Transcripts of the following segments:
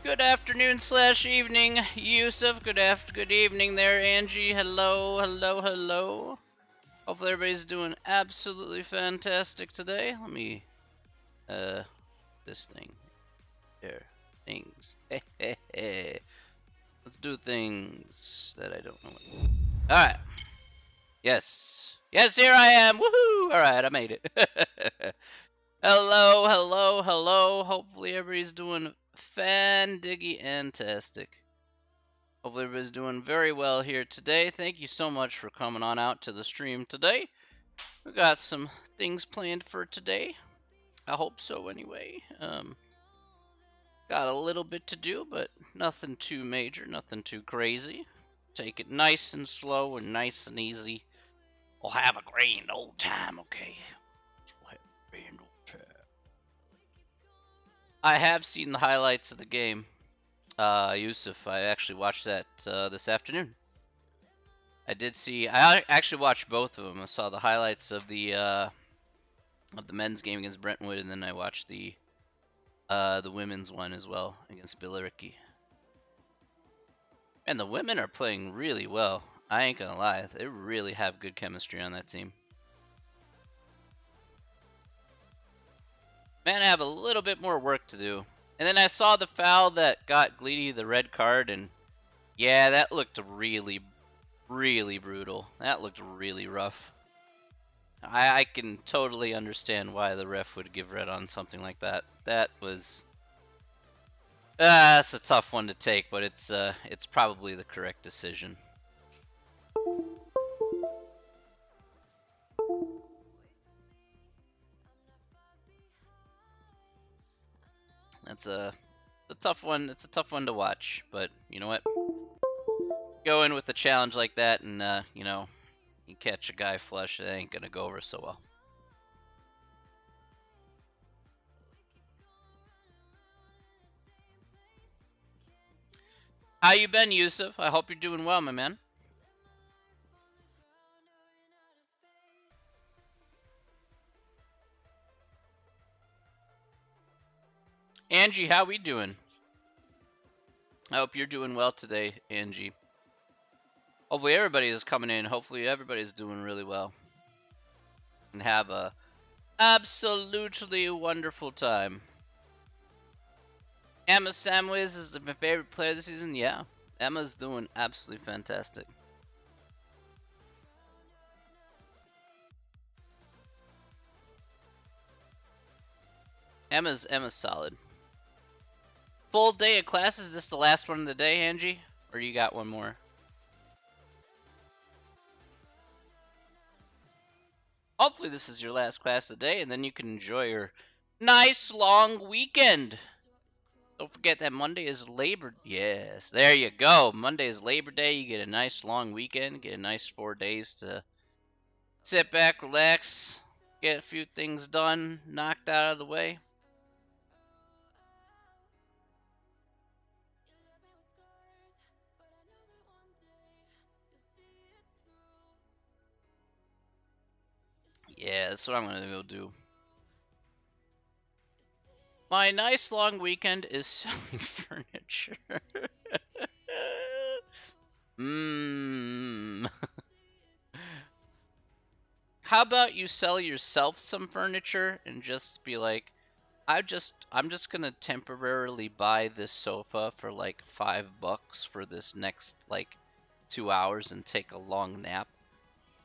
Good afternoon slash evening, Yusuf. Good evening there, Angie. Hello, hello, hello. Hopefully everybody's doing absolutely fantastic today. Let me, this thing. There. Things. Let's do things that I don't know what. Alright. Yes. Yes, here I am. Woohoo! Alright, I made it. Hello, hello, hello. Hopefully everybody's doing fan-diggy-antastic. Hopefully everybody's doing very well here today. Thank you so much for coming on out to the stream today. We got some things planned for today. I hope so anyway. Got a little bit to do, but nothing too major, nothing too crazy. Take it nice and slow and nice and easy. We'll have a grand old time, okay? We'll have a grand old time. I have seen the highlights of the game. Yusuf, I actually watched that this afternoon. I did see. I actually watched both of them. I saw the highlights of the men's game against Brentwood, and then I watched the women's one as well against Billericay. And the women are playing really well. I ain't gonna lie, they really have good chemistry on that team. Man, I have a little bit more work to do. And then I saw the foul that got Gleedy the red card, and yeah, that looked really, really brutal. That looked really rough. I can totally understand why the ref would give red on something like that. That was that's a tough one to take, but it's probably the correct decision. That's a tough one. It's a tough one to watch, but you know what? Go in with a challenge like that, and you know, you catch a guy flush, it ain't gonna go over so well. How you been, Yusuf? I hope you're doing well, my man. Angie, how we doing? I hope you're doing well today, Angie. Hopefully everybody is coming in. Hopefully everybody's doing really well. And have a absolutely wonderful time. Emma Samwiz is my favorite player this season. Yeah, Emma's doing absolutely fantastic. Emma's solid. Full day of class. Is this the last one of the day, Angie? Or you got one more? Hopefully this is your last class of the day, and then you can enjoy your nice long weekend. Don't forget that Monday is Labor. Yes, there you go. Monday is Labor Day. You get a nice long weekend. Get a nice 4 days to sit back, relax, get a few things done, knocked out of the way. Yeah, that's what I'm gonna go do. My nice long weekend is selling furniture. Mmm. How about you sell yourself some furniture and just be like, I'm just gonna temporarily buy this sofa for like $5 for this next like 2 hours and take a long nap.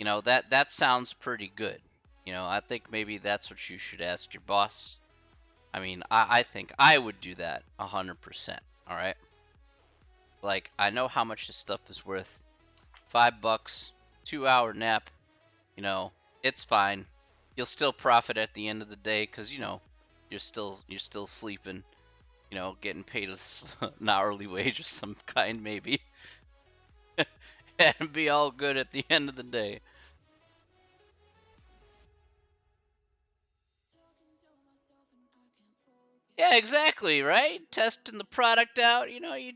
You know, that sounds pretty good. You know, I think maybe that's what you should ask your boss. I mean, I think I would do that 100%. All right. Like, I know how much this stuff is worth. $5, 2 hour nap. You know, it's fine. You'll still profit at the end of the day because you know you're still sleeping. You know, getting paid an hourly wage of some kind maybe, and be all good at the end of the day. Yeah, exactly, right? Testing the product out. You know, you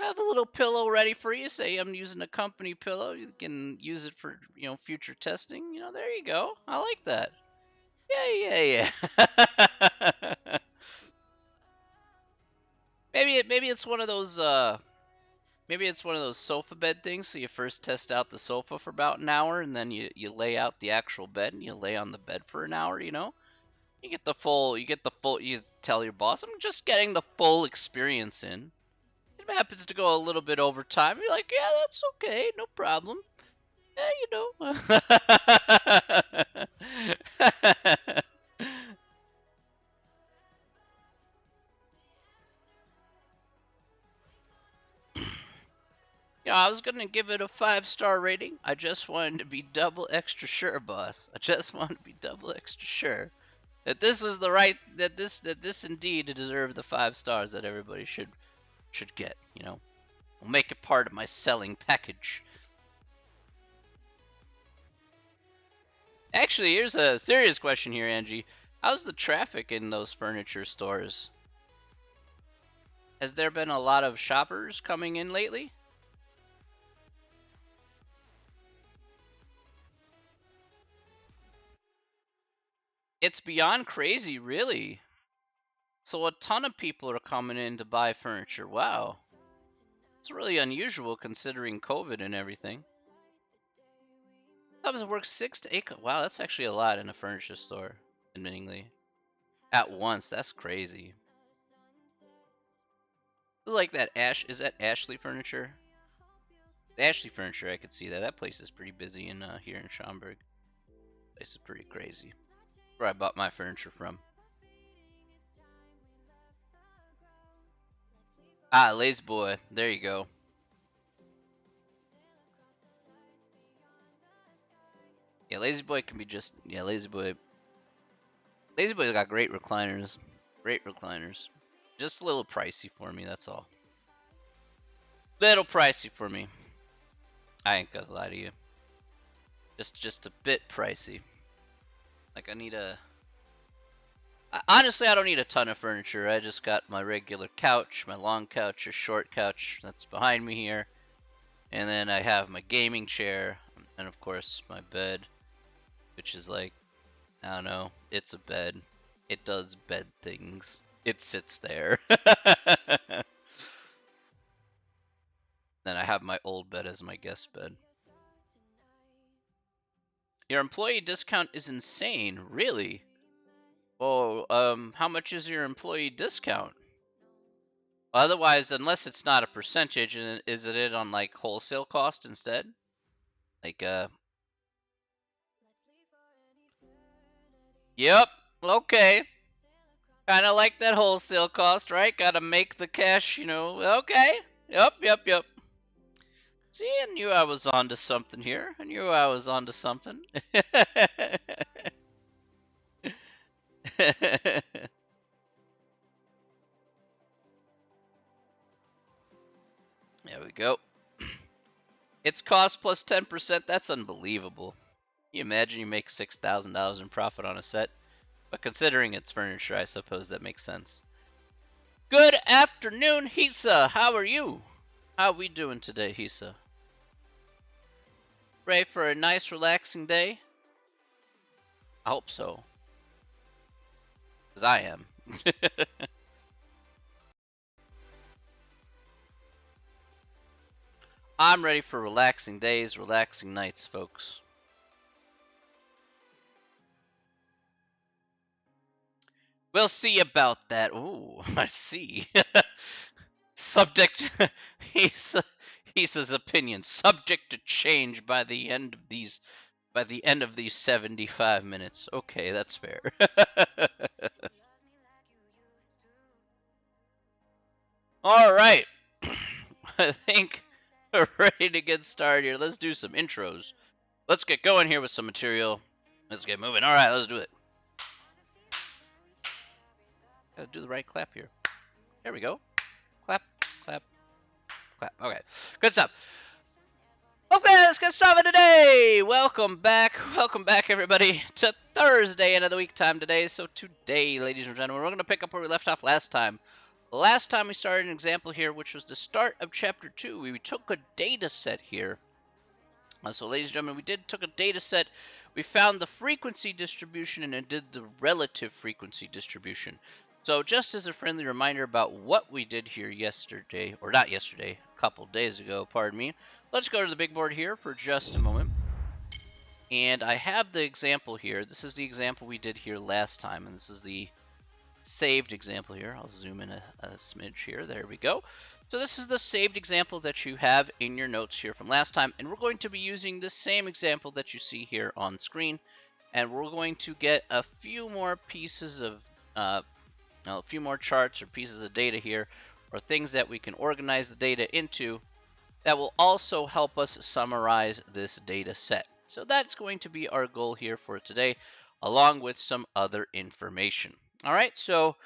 have a little pillow ready for you. Say I'm using a company pillow. You can use it for future testing. You know, there you go. I like that. Yeah, yeah, yeah. it's one of those maybe it's one of those sofa bed things. So you first test out the sofa for about an hour, and then you lay out the actual bed, and you lay on the bed for an hour. You tell your boss, I'm just getting the full experience in. If it happens to go a little bit over time, you're like, yeah, that's okay, no problem. Yeah, I was gonna give it a 5-star rating. I just wanted to be double extra sure, boss. I just wanted to be double extra sure that this was the right that this indeed deserved the 5 stars that everybody should get. I'll make it part of my selling package. Actually, here's a serious question here, Angie. How's the traffic in those furniture stores? Has there been a lot of shoppers coming in lately? It's beyond crazy, really. So a ton of people are coming in to buy furniture. Wow. It's really unusual considering COVID and everything. That was work 6 to 8. Wow, that's actually a lot in a furniture store, admittingly. At once, that's crazy. It was like that is that Ashley Furniture? The Ashley Furniture, I could see that. That place is pretty busy in here in Schaumburg. Place is pretty crazy. Where I bought my furniture from. Ah, Lazy Boy. There you go. Yeah, Lazy Boy can be just... Yeah, Lazy Boy... Lazy Boy's got great recliners. Great recliners. Just a little pricey for me, that's all. Little pricey for me. I ain't gonna lie to you. Just a bit pricey. Like, I need a... Honestly, I don't need a ton of furniture. I just got my regular couch, my long couch, or short couch that's behind me here. And then I have my gaming chair, and of course my bed, which is like, I don't know, it's a bed. It does bed things. It sits there. Then I have my old bed as my guest bed. Your employee discount is insane, really? Oh, how much is your employee discount? Otherwise, unless it's not a percentage, is it on like wholesale cost instead? Like, yep, okay. Kind of like that wholesale cost, right? Gotta make the cash, Okay. Yep. See, I knew I was onto something here. I knew I was onto something. There we go. It's cost plus 10%. That's unbelievable. Can you imagine you make $6,000 in profit on a set? But considering it's furniture, I suppose that makes sense. Good afternoon, Hisa. How are you? How we doing today, Hisa? Ready for a nice, relaxing day? I hope so. Because I am. I'm ready for relaxing days, relaxing nights, folks. We'll see about that. Ooh, I see. Subject, Hisa's opinion, subject to change by the end of these 75 minutes. Okay, that's fair. All right. I think we're ready to get started here. Let's do some intros. Let's get going here with some material. Let's get moving. All right, let's do it. Gotta do the right clap here. There we go. Clap, clap, clap. Okay, good stuff. Okay, let's get started today. Welcome back, everybody, to Thursday, end of the week time today. So today, ladies and gentlemen, we're going to pick up where we left off last time. Last time we started an example here, which was the start of Chapter 2. We took a data set here. So, ladies and gentlemen, we took a data set we found the frequency distribution and it did the relative frequency distribution. So just as a friendly reminder about what we did here yesterday, or not yesterday, a couple days ago, pardon me, let's go to the big board here for just a moment. And I have the example here. This is the example we did here last time, and this is the saved example here. I'll zoom in a smidge here. There we go. So this is the saved example that you have in your notes here from last time, and we're going to be using the same example that you see here on screen, and we're going to get a few more pieces of, a few more charts or pieces of data here, or things that we can organize the data into that will also help us summarize this data set. So that's going to be our goal here for today, along with some other information. All right, so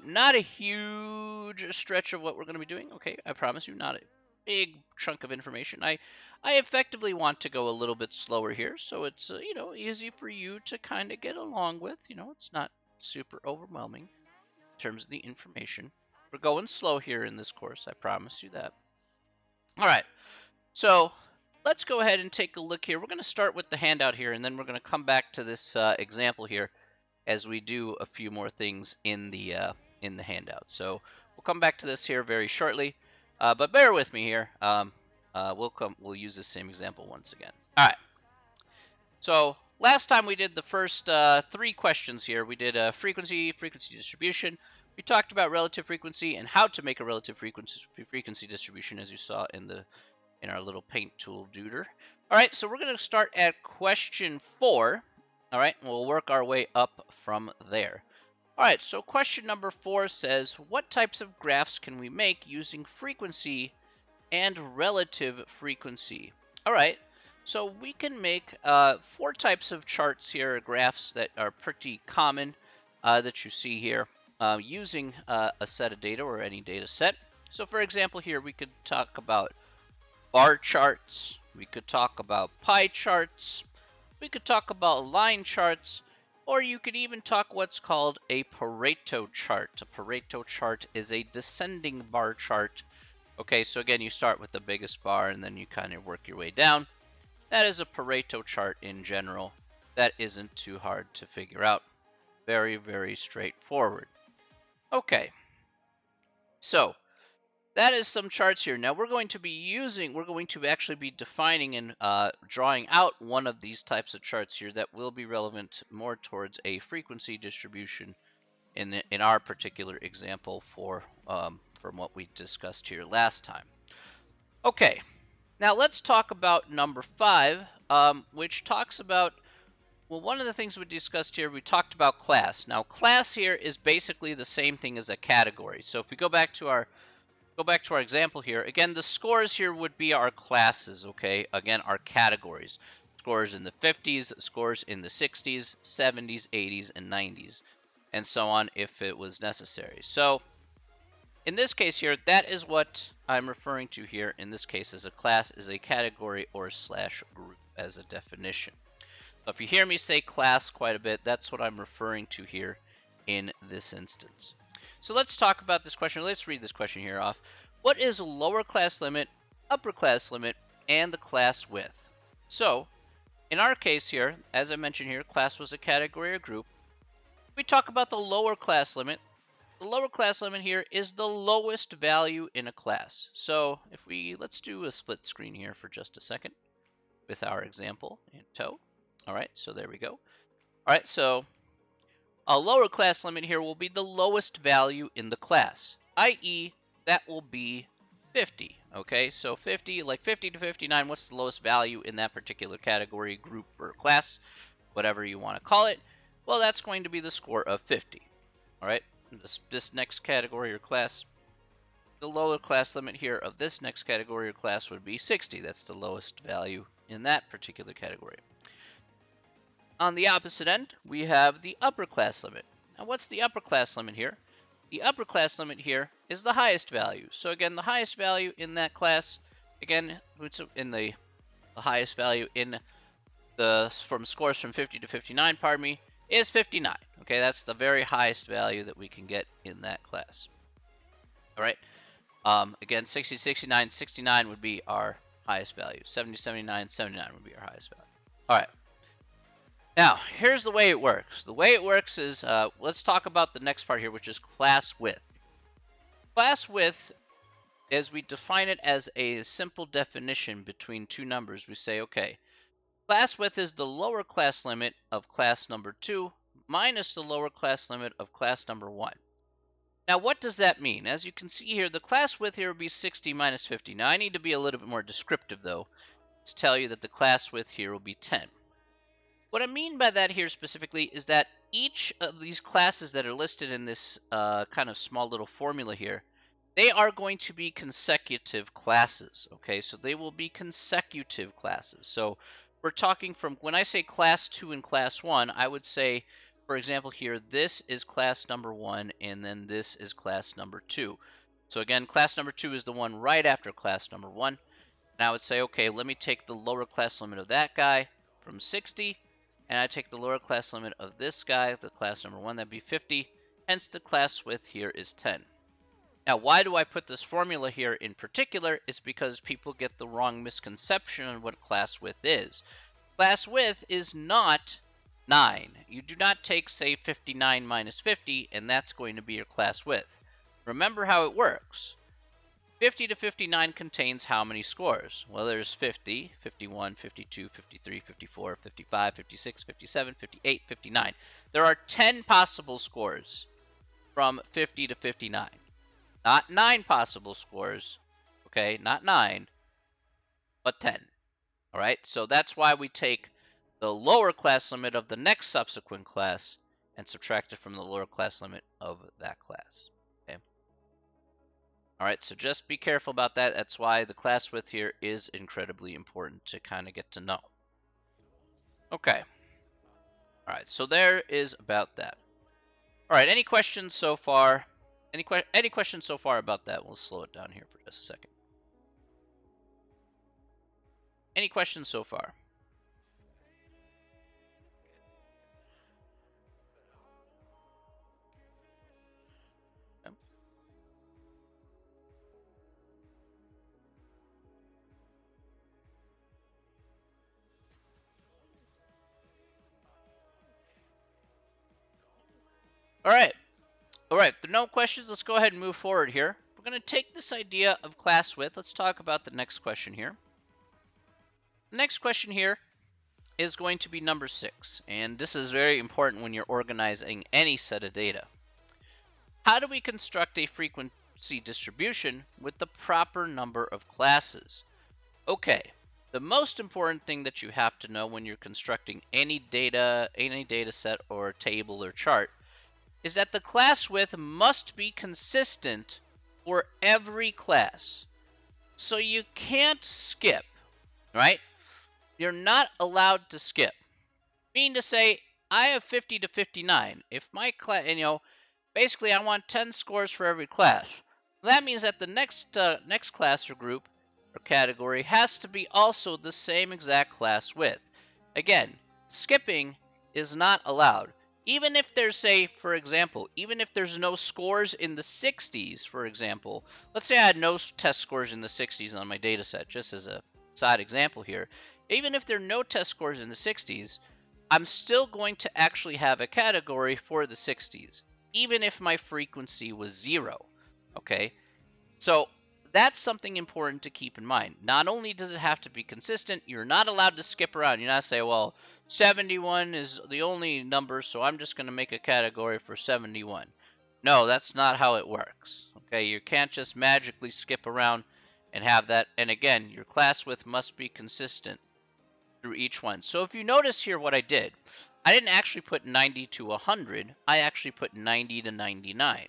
not a huge stretch of what we're going to be doing. Okay, I promise you, not a big chunk of information. I effectively want to go a little bit slower here, so it's easy for you to kind of get along with. It's not super overwhelming in terms of the information. We're going slow here in this course. I promise you that. All right, so let's go ahead and take a look here. We're going to start with the handout here, and then we're going to come back to this example here as we do a few more things in the handout. So we'll come back to this here very shortly, but bear with me here. We'll use the same example once again. All right. So last time we did the first 3 questions here. We did frequency distribution. We talked about relative frequency and how to make a relative frequency distribution, as you saw in our little paint tool duder. All right, so we're going to start at question 4. All right, and we'll work our way up from there. All right, so question number 4 says, what types of graphs can we make using frequency and relative frequency? All right, so we can make 4 types of charts here, graphs that are pretty common that you see here using a set of data or any data set. So for example here, we could talk about bar charts, we could talk about pie charts, we could talk about line charts, or you could even talk what's called a Pareto chart. A Pareto chart is a descending bar chart. Okay, so again, you start with the biggest bar and then you kind of work your way down. That is a Pareto chart in general. That isn't too hard to figure out. Very, very straightforward. Okay, so that is some charts here. Now we're going to actually be defining and drawing out one of these types of charts here that will be relevant more towards a frequency distribution in our particular example from what we discussed here last time. Okay, now let's talk about number 5, which talks about, well, one of the things we discussed here, we talked about class. Now class here is basically the same thing as a category. So if we go back to our example here. Again, the scores here would be our classes, okay? Again, our categories. Scores in the 50s, scores in the 60s, 70s, 80s, and 90s, and so on if it was necessary. So in this case here, that is what I'm referring to here. In this case, as a class is a category or / group as a definition. So if you hear me say class quite a bit, that's what I'm referring to here in this instance. So let's talk about this question. Let's read this question here off. What is a lower class limit, upper class limit, and the class width? So in our case here, as I mentioned here, class was a category or group. We talk about the lower class limit. The lower class limit here is the lowest value in a class. So let's do a split screen here for just a second with our example in tow. All right, so there we go. All right, so a lower class limit here will be the lowest value in the class, i.e. that will be 50, okay? So 50, like 50 to 59, what's the lowest value in that particular category, group, or class, whatever you want to call it? Well, that's going to be the score of 50, all right? This next category or class, the lower class limit here of this next category or class would be 60. That's the lowest value in that particular category. On the opposite end, we have the upper class limit. Now, what's the upper class limit here? The upper class limit here is the highest value. So again, the highest value in that class, again, in the highest value in from scores from 50 to 59, pardon me, is 59. Okay, that's the very highest value that we can get in that class. All right. Again, 60, 69, 69 would be our highest value. 70, 79, 79 would be our highest value. All right. Now, here's the way it works. The way it works is, let's talk about the next part here, which is class width. Class width, as we define it as a simple definition between two numbers, we say, okay, class width is the lower class limit of class number 2 minus the lower class limit of class number 1. Now, what does that mean? As you can see here, the class width here would be 60 minus 50. Now, I need to be a little bit more descriptive, though, to tell you that the class width here will be 10. What I mean by that here specifically is that each of these classes that are listed in this kind of small little formula here, they are going to be consecutive classes, okay? So they will be consecutive classes. So we're talking from, when I say class 2 and class 1, I would say, for example here, this is class number 1, and then this is class number 2. So again, class number 2 is the one right after class number 1. And I would say, okay, let me take the lower class limit of that guy from 60, and I take the lower class limit of this guy, the class number 1, that'd be 50, hence the class width here is 10. Now, why do I put this formula here in particular? It's because people get the wrong misconception on what class width is. Class width is not 9. You do not take, say, 59 minus 50, and that's going to be your class width. Remember how it works. 50 to 59 contains how many scores? Well, there's 50, 51, 52, 53, 54, 55, 56, 57, 58, 59. There are 10 possible scores from 50 to 59. Not 9 possible scores, okay? Not 9, but 10. All right, so that's why we take the lower class limit of the next subsequent class and subtract it from the lower class limit of that class. Okay. All right, so just be careful about that. That's why the class width here is incredibly important to kind of get to know. Okay. All right, so there is about that. All right, any questions so far? Any questions so far about that? We'll slow it down here for just a second. Any questions so far? Okay. All right. All right, if there are no questions, let's go ahead and move forward here. We're going to take this idea of class width. Let's talk about the next question here. The next question here is going to be number 6, and this is very important when you're organizing any set of data. How do we construct a frequency distribution with the proper number of classes? Okay, the most important thing that you have to know when you're constructing any data set or table or chart is that the class width must be consistent for every class. So you can't skip, right? You're not allowed to skip. Meaning to say, I have 50 to 59. If my class, basically I want 10 scores for every class. That means that the next class or group or category has to be also the same exact class width. Again, skipping is not allowed. Even if there's, say, for example, even if there's no scores in the 60s, for example, let's say I had no test scores in the 60s on my data set, just as a side example here. Even if there are no test scores in the 60s, I'm still going to actually have a category for the 60s, even if my frequency was 0, okay? So that's something important to keep in mind. Not only does it have to be consistent, you're not allowed to skip around. You're not say, well, 71 is the only number, so I'm just going to make a category for 71. No, that's not how it works. Okay, you can't just magically skip around and have that. And again, your class width must be consistent through each one. So if you notice here what I did, I didn't actually put 90 to 100. I actually put 90 to 99.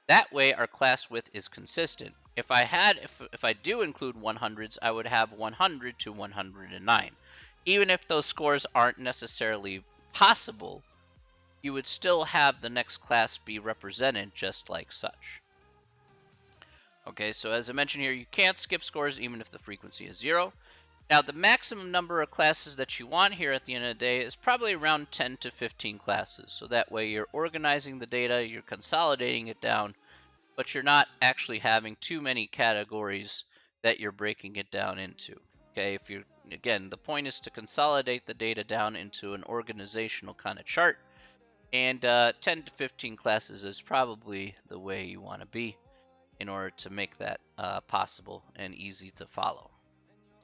That way our class width is consistent. If I do include 100s, I would have 100 to 109. Even if those scores aren't necessarily possible, you would still have the next class be represented just like such. Okay, so as I mentioned here, you can't skip scores even if the frequency is 0. Now, the maximum number of classes that you want here at the end of the day is probably around 10 to 15 classes. So that way you're organizing the data, you're consolidating it down, but you're not actually having too many categories that you're breaking it down into. Okay, if you're Again, the point is to consolidate the data down into an organizational kind of chart. And 10 to 15 classes is probably the way you want to be in order to make that possible and easy to follow.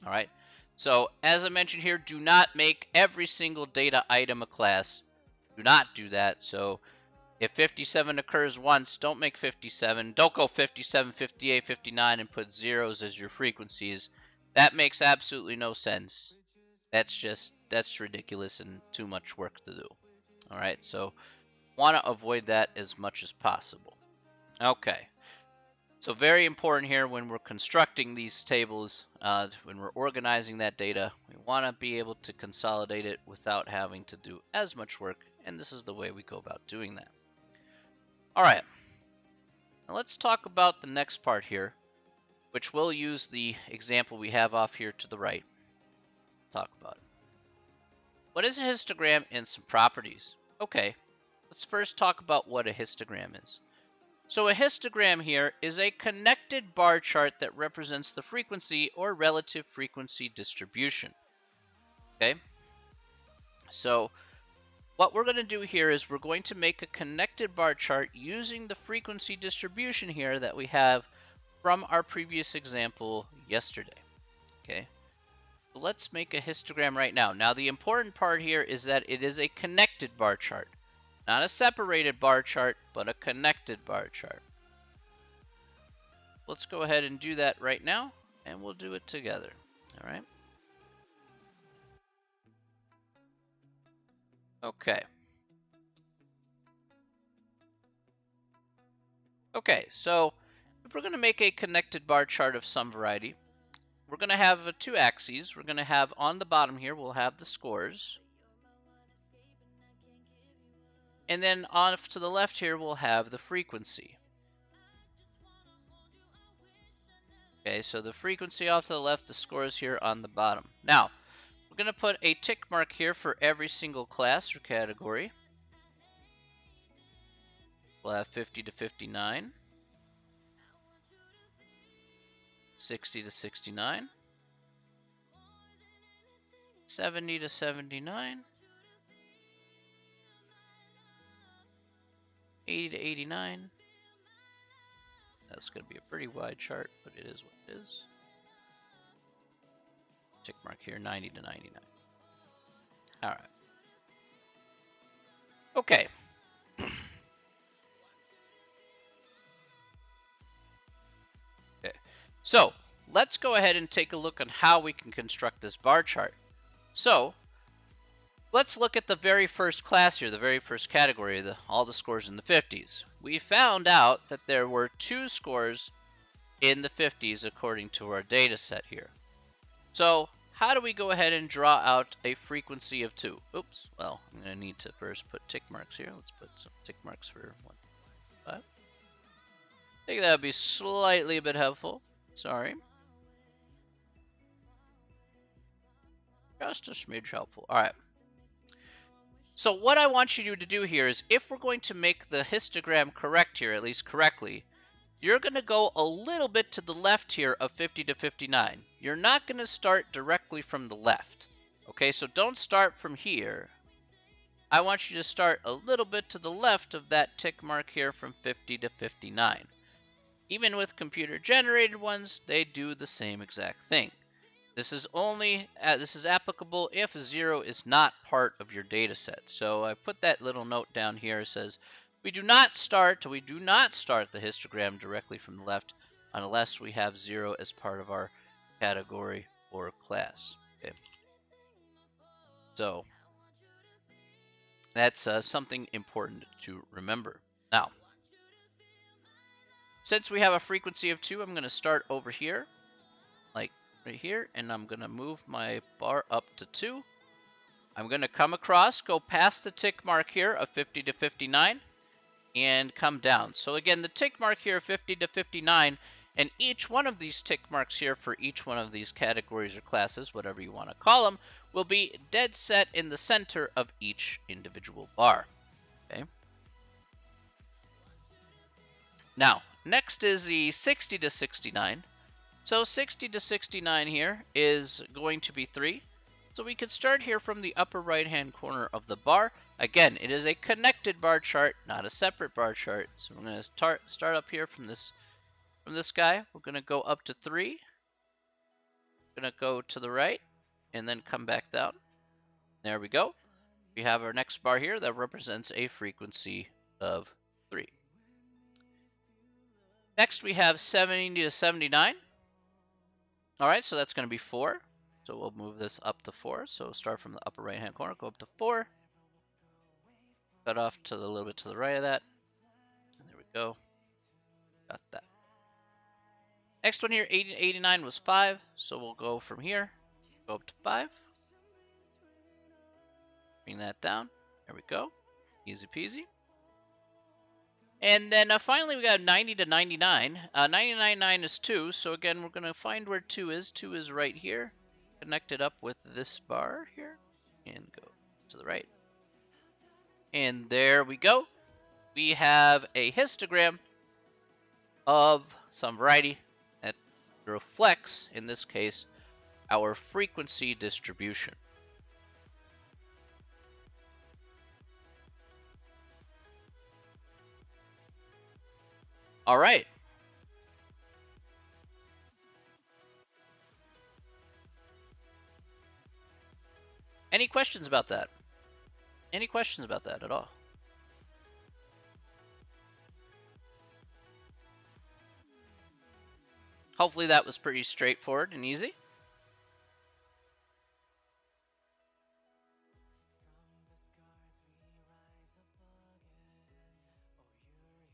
All right. So as I mentioned here, do not make every single data item a class. Do not do that. So if 57 occurs once, don't make 57. Don't go 57, 58, 59 and put zeros as your frequencies. That makes absolutely no sense. That's ridiculous and too much work to do. All right. So want to avoid that as much as possible. Okay. So very important here when we're constructing these tables, when we're organizing that data, we want to be able to consolidate it without having to do as much work, and this is the way we go about doing that. All right, now let's talk about the next part here, which we'll use the example we have off here to the right. Talk about it. What is a histogram and some properties? Okay, let's first talk about what a histogram is. So a histogram here is a connected bar chart that represents the frequency or relative frequency distribution. Okay? So what we're going to do here is we're going to make a connected bar chart using the frequency distribution here that we have from our previous example yesterday. Okay? So let's make a histogram right now. Now the important part here is that it is a connected bar chart. Not a separated bar chart, but a connected bar chart. Let's go ahead and do that right now, and we'll do it together. All right. Okay. Okay, so if we're going to make a connected bar chart of some variety, we're going to have two axes. We're going to have on the bottom here, we'll have the scores. And then off to the left here, we'll have the frequency. Okay, so the frequency off to the left, the scores here on the bottom. Now, we're going to put a tick mark here for every single class or category. We'll have 50 to 59, 60 to 69, 70 to 79, 80 to 89. That's going to be a pretty wide chart, but it is what it is. Tick mark here, 90 to 99. All right. Okay. Okay. So let's go ahead and take a look on how we can construct this bar chart. So let's look at the very first class here, the very first category, all the scores in the 50s. We found out that there were 2 scores in the 50s according to our data set here. So how do we go ahead and draw out a frequency of 2? Oops, well, I'm going to need to first put tick marks here. Let's put some tick marks for 1, 5. I think that would be slightly a bit helpful. Sorry. Just a smidge helpful. All right. So what I want you to do here is if we're going to make the histogram correct here, at least correctly, you're going to go a little bit to the left here of 50 to 59. You're not going to start directly from the left. Okay, so don't start from here. I want you to start a little bit to the left of that tick mark here from 50 to 59. Even with computer-generated ones, they do the same exact thing. This is applicable if 0 is not part of your data set. So I put that little note down here. It says we do not start the histogram directly from the left unless we have 0 as part of our category or class. Okay. So that's something important to remember. Now, since we have a frequency of 2, I'm going to start over here, like right here, and I'm going to move my bar up to 2. I'm going to come across, go past the tick mark here of 50 to 59, and come down. So again, the tick mark here, 50 to 59, and each one of these tick marks here for each one of these categories or classes, whatever you want to call them, will be dead set in the center of each individual bar. Okay. Now, next is the 60 to 69. So 60 to 69 here is going to be 3. So we could start here from the upper right-hand corner of the bar. Again, it is a connected bar chart, not a separate bar chart. So we're going to start up here from this guy. We're going to go up to 3. We're going to go to the right and then come back down. There we go. We have our next bar here that represents a frequency of 3. Next, we have 70 to 79. All right, so that's going to be 4. So we'll move this up to 4. So start from the upper right-hand corner, go up to 4. Cut off to a little bit to the right of that. And there we go. Got that. Next one here, 80 to 89 was 5. So we'll go from here, go up to 5. Bring that down. There we go. Easy peasy. And then finally we got 90 to 99. 99 is 2. So again, we're going to find where 2 is. 2 is right here. Connect it up with this bar here. And go to the right. And there we go. We have a histogram of some variety that reflects, in this case, our frequency distribution. All right. Any questions about that? Any questions about that at all? Hopefully that was pretty straightforward and easy.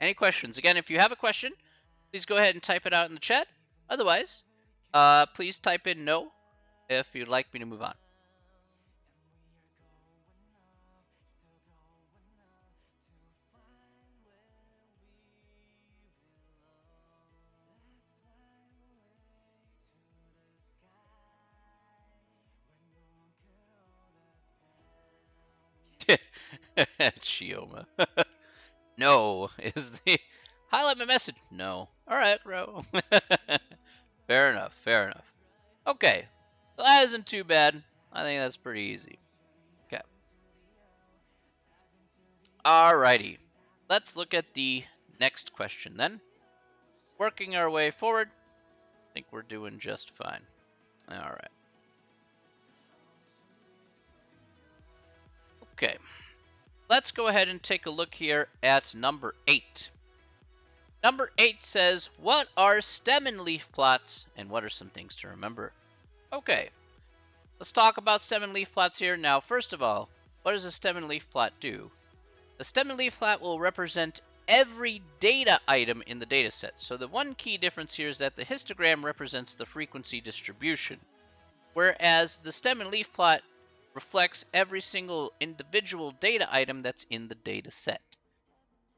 Any questions? Again, if you have a question, please go ahead and type it out in the chat. Otherwise, please type in no if you'd like me to move on. Chioma. No is the highlight my message. No. All right, bro. Fair enough. Fair enough. Okay. Well, that isn't too bad. I think that's pretty easy. Okay. Alrighty. Let's look at the next question then. Working our way forward. I think we're doing just fine. Alright. Okay. Let's go ahead and take a look here at number 8. Number 8 says, what are stem and leaf plots, and what are some things to remember? Okay, let's talk about stem and leaf plots here. Now, first of all, what does a stem and leaf plot do? The stem and leaf plot will represent every data item in the data set. So the one key difference here is that the histogram represents the frequency distribution, whereas the stem and leaf plot reflects every single individual data item that's in the data set.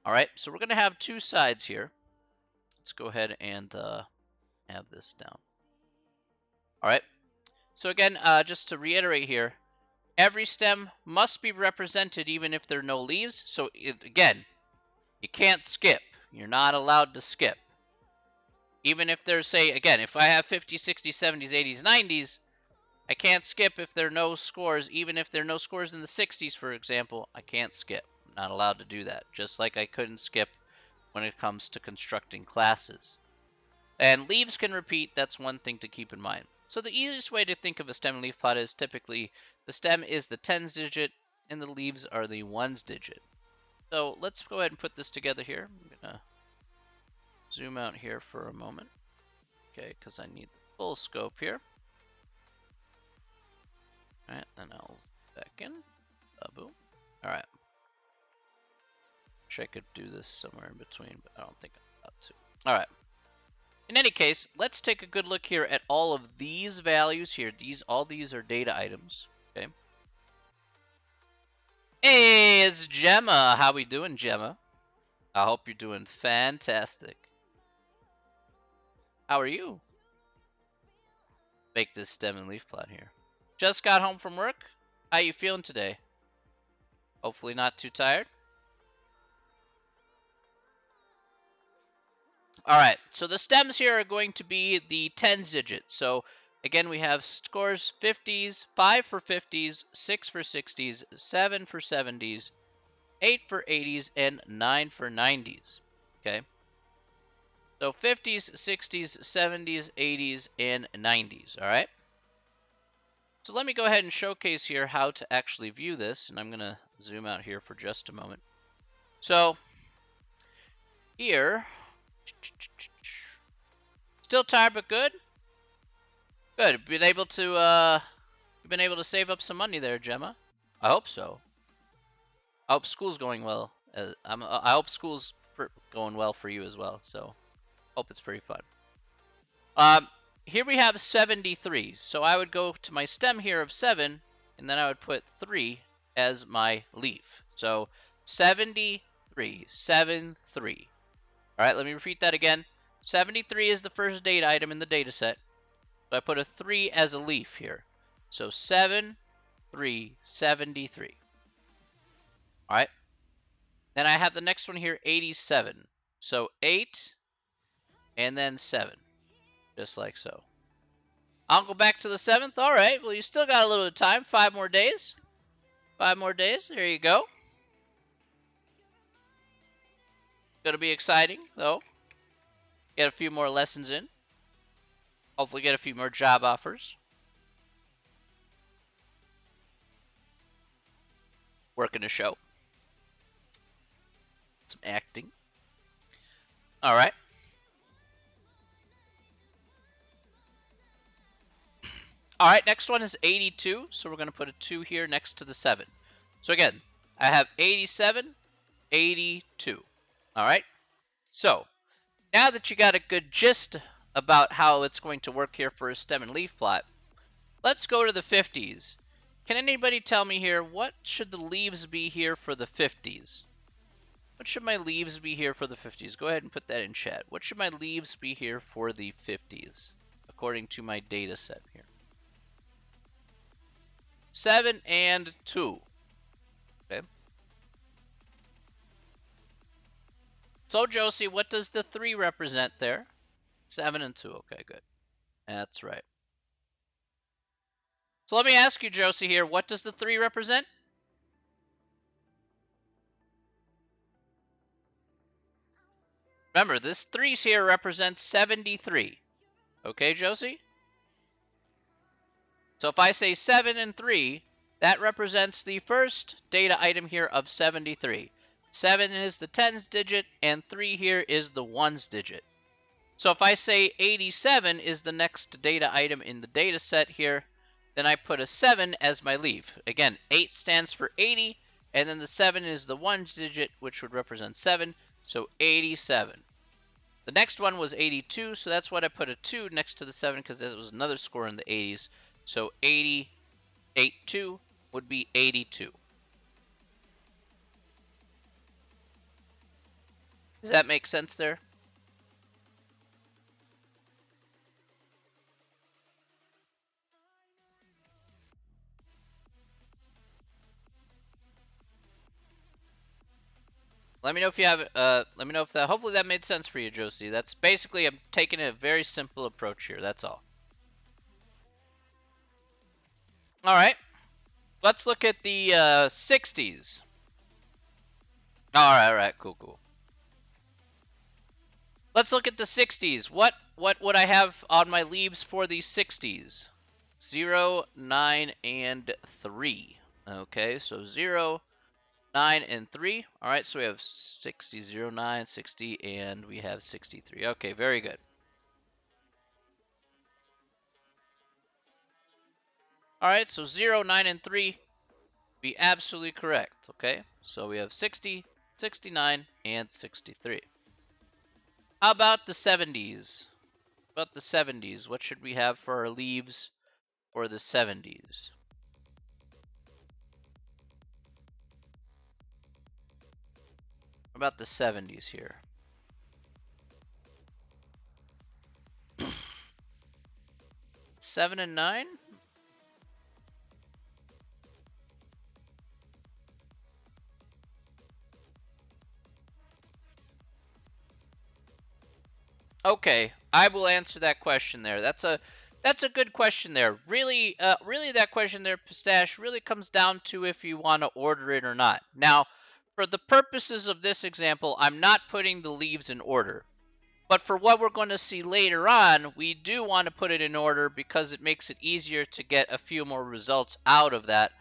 All right, so we're going to have two sides here. Let's go ahead and have this down. All right, so again, just to reiterate here, every stem must be represented even if there are no leaves. So again, you can't skip. You're not allowed to skip. Even if there's, say, again, if I have 50s, 60s, 70s, 80s, 90s, I can't skip if there are no scores. Even if there are no scores in the 60s, for example, I can't skip. I'm not allowed to do that. Just like I couldn't skip when it comes to constructing classes. And leaves can repeat. That's one thing to keep in mind. So the easiest way to think of a stem and leaf plot is typically the stem is the tens digit and the leaves are the ones digit. So let's go ahead and put this together here. I'm going to zoom out here for a moment. Okay, because I need the full scope here. All right, then I'll back in. Boom. All right. Wish I could do this somewhere in between, but I don't think I'm about to. All right. In any case, let's take a good look here at all of these values here. All these are data items. Okay. Hey, it's Gemma. How we doing, Gemma? I hope you're doing fantastic. How are you? Make this stem and leaf plot here. Just got home from work. How you feeling today? Hopefully not too tired. All right, so the stems here are going to be the tens digits. So again, we have scores 50s, 5 for 50s, 6 for 60s, 7 for 70s, 8 for 80s, and 9 for 90s. Okay, so 50s, 60s, 70s, 80s, and 90s. All right. So let me go ahead and showcase here how to actually view this, and I'm going to zoom out here for just a moment. So here, still tired but good. Good. Been able to you've been able to save up some money there, Gemma. I hope so. I hope school's going well. I hope school's going well for you as well. So hope it's pretty fun. Here we have 73. So I would go to my stem here of 7, and then I would put 3 as my leaf. So 73, 7, 3. All right, let me repeat that again. 73 is the first data item in the data set. So I put a 3 as a leaf here. So 7, 3, 73. All right. Then I have the next one here, 87. So 8 and then 7, just like so. I'll go back to the 7th. All right. Well, you still got a little bit of time. 5 more days. 5 more days. There you go. Gonna be exciting, though. Get a few more lessons in. Hopefully get a few more job offers. Working a show. Some acting. All right. All right, next one is 82. So we're going to put a 2 here next to the 7. So again, I have 87, 82. All right. So now that you got a good gist about how it's going to work here for a stem and leaf plot, let's go to the 50s. Can anybody tell me here, what should the leaves be here for the 50s? What should my leaves be here for the 50s? Go ahead and put that in chat. What should my leaves be here for the 50s, according to my data set here? 7 and 2. Okay. So, Josie, what does the 3 represent there? 7 and 2. Okay, good. That's right. So let me ask you, Josie, here, what does the 3 represent? Remember, this 3's here represents 73. Okay, Josie? So if I say 7 and 3, that represents the first data item here of 73. 7 is the tens digit, and 3 here is the ones digit. So if I say 87 is the next data item in the data set here, then I put a 7 as my leaf. Again, 8 stands for 80, and then the 7 is the ones digit, which would represent 7, so 87. The next one was 82, so that's why I put a 2 next to the 7, because that was another score in the 80s. So 82 would be 82. Does that make sense there? Let me know if you have. Let me know if that. Hopefully that made sense for you, Josie. That's basically, I'm taking a very simple approach here. That's all. All right. Let's look at the 60s. All right, cool. Let's look at the 60s. What would I have on my leaves for the 60s? 0, 9, and 3. Okay, so 0, 9, and 3. All right, so we have 60, 0, 9, 60, and we have 63. Okay, very good. All right, so 0, 9, and 3 be absolutely correct. Okay, so we have 60, 69, and 63. How about the 70s? About the 70s, what should we have for our leaves for the 70s? What about the 70s here? Seven and 9? Okay, I will answer that question there. That's a good question there. Really, really, that question there, Pistache, really comes down to if you want to order it or not. Now, for the purposes of this example, I'm not putting the leaves in order. But for what we're going to see later on, we do want to put it in order because it makes it easier to get a few more results out of that.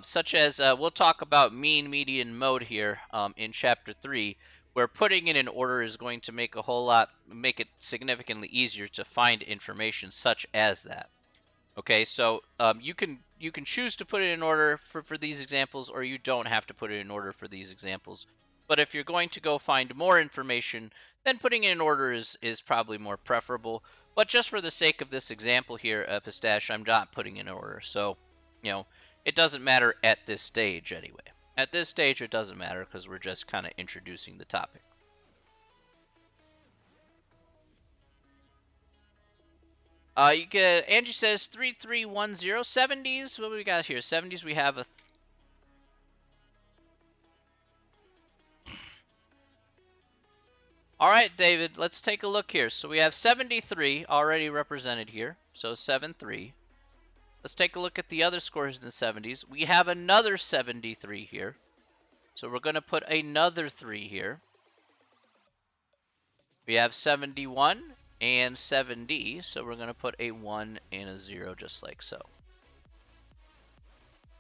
Such as we'll talk about mean, median, mode here in chapter 3, where putting it in order is going to make it significantly easier to find information such as that. Okay, so you can choose to put it in order for these examples, or you don't have to put it in order for these examples. But if you're going to go find more information, then putting it in order is probably more preferable. But just for the sake of this example here, Pistache, I'm not putting it in order. So, you know, it doesn't matter at this stage anyway. At this stage, it doesn't matter because we're just kind of introducing the topic. You get Angie says 3310 70s. What do we got here? 70s. We have a All right, David, let's take a look here. So we have 73 already represented here. So 7-3. Let's take a look at the other scores in the 70s. We have another 73 here. So we're going to put another 3 here. We have 71 and 7D. So we're going to put a 1 and a 0 just like so.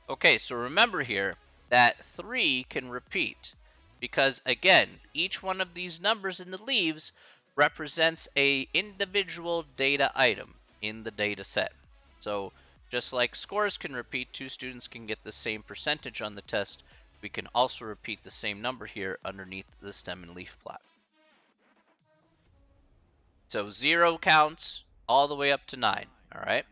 Okay, so remember here that 3 can repeat. Because again, each one of these numbers in the leaves represents a individual data item in the data set. So just like scores can repeat, two students can get the same percentage on the test, we can also repeat the same number here underneath the stem and leaf plot. So 0 counts all the way up to 9, all right?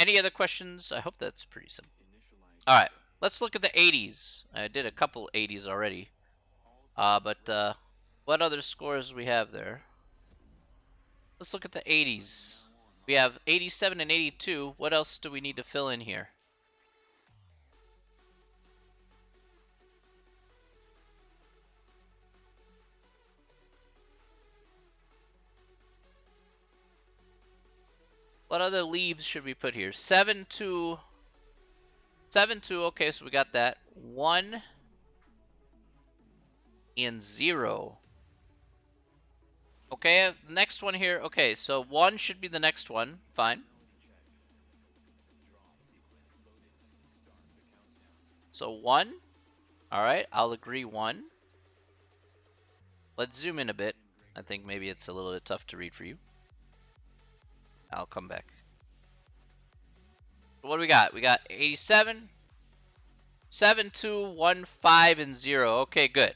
Any other questions? I hope that's pretty simple. All right, let's look at the 80s. I did a couple 80s already. But what other scores we have there? Let's look at the 80s. We have 87 and 82. What else do we need to fill in here? What other leaves should we put here? 7, 2. 7, 2. Okay, so we got that. 1 and 0. Okay, next one here. Okay, so 1 should be the next one. Fine. So 1. All right, I'll agree 1. Let's zoom in a bit. I think maybe it's a little bit tough to read for you. I'll come back. What do we got? We got 87, 7, 2, 1, 5, and 0. Okay, good.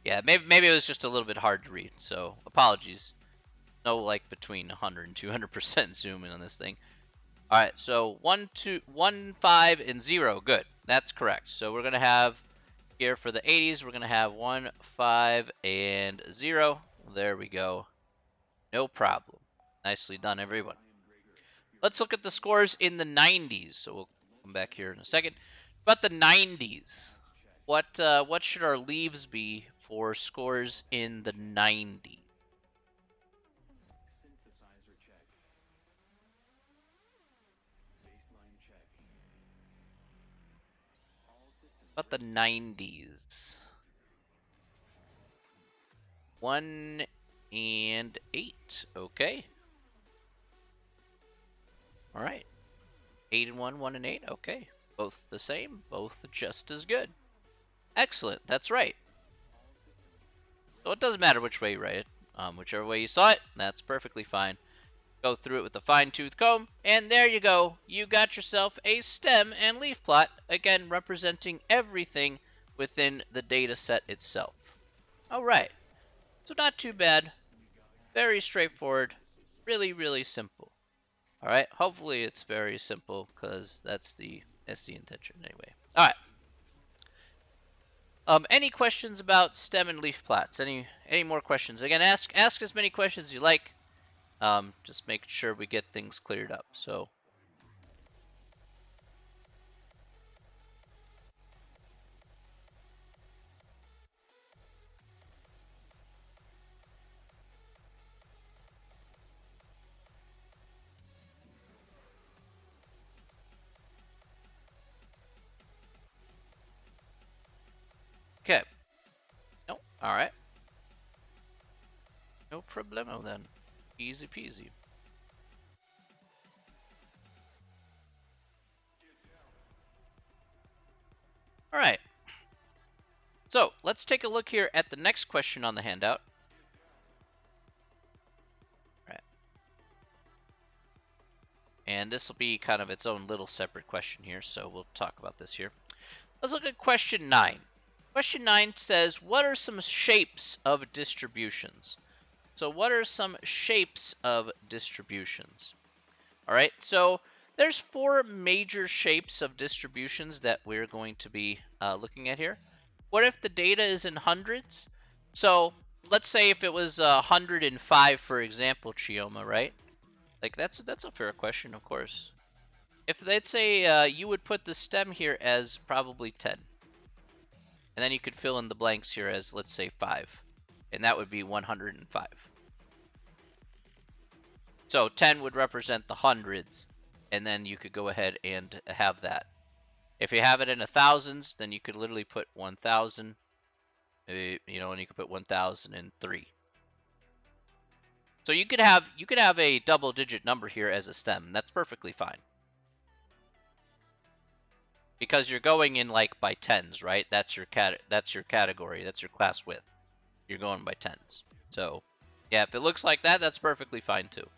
Yeah, maybe it was just a little bit hard to read, so apologies. No, like between 100 and 200% zoom in on this thing. All right, so 1, 2, 1, 5, and 0. Good. That's correct. So we're going to have here for the 80s, we're going to have 1, 5, and 0. There we go. No problem. Nicely done, everyone. Let's look at the scores in the 90s. So we'll come back here in a second. About the 90s, what should our leaves be for scores in the 90s? About the 90s. 1 and 8. Okay. All right. 8 and 1, 1 and 8. Okay. Both the same, both just as good. Excellent. That's right. So it doesn't matter which way you write it. Whichever way you saw it, that's perfectly fine. Go through it with a fine-tooth comb, and there you go. You got yourself a stem and leaf plot, again representing everything within the data set itself. All right. So not too bad. Very straightforward. Really, really simple. All right. Hopefully it's very simple because that's the intention anyway. All right. Any questions about stem and leaf plots? Any more questions? Again, ask as many questions as you like. Just make sure we get things cleared up. So Okay. No. All right. No problemo then. Easy peasy. All right. So let's take a look here at the next question on the handout. All right. And this will be kind of its own little separate question here, so we'll talk about this here. Let's look at question 9. Question 9 says, what are some shapes of distributions? So what are some shapes of distributions? All right, so there's 4 major shapes of distributions that we're going to be looking at here. What if the data is in hundreds? So let's say if it was 105, for example, Chioma, right? Like that's a fair question, of course. If they'd say you would put the stem here as probably 10, and then you could fill in the blanks here as, let's say, 5, and that would be 105. So 10 would represent the hundreds, and then you could go ahead and have that. If you have it in the thousands, then you could literally put 1,000, and you could put 1,003. So you could have a double-digit number here as a stem. That's perfectly fine. Because you're going in like by tens, right? That's your category. That's your class width. You're going by tens. So, yeah, if it looks like that, that's perfectly fine too.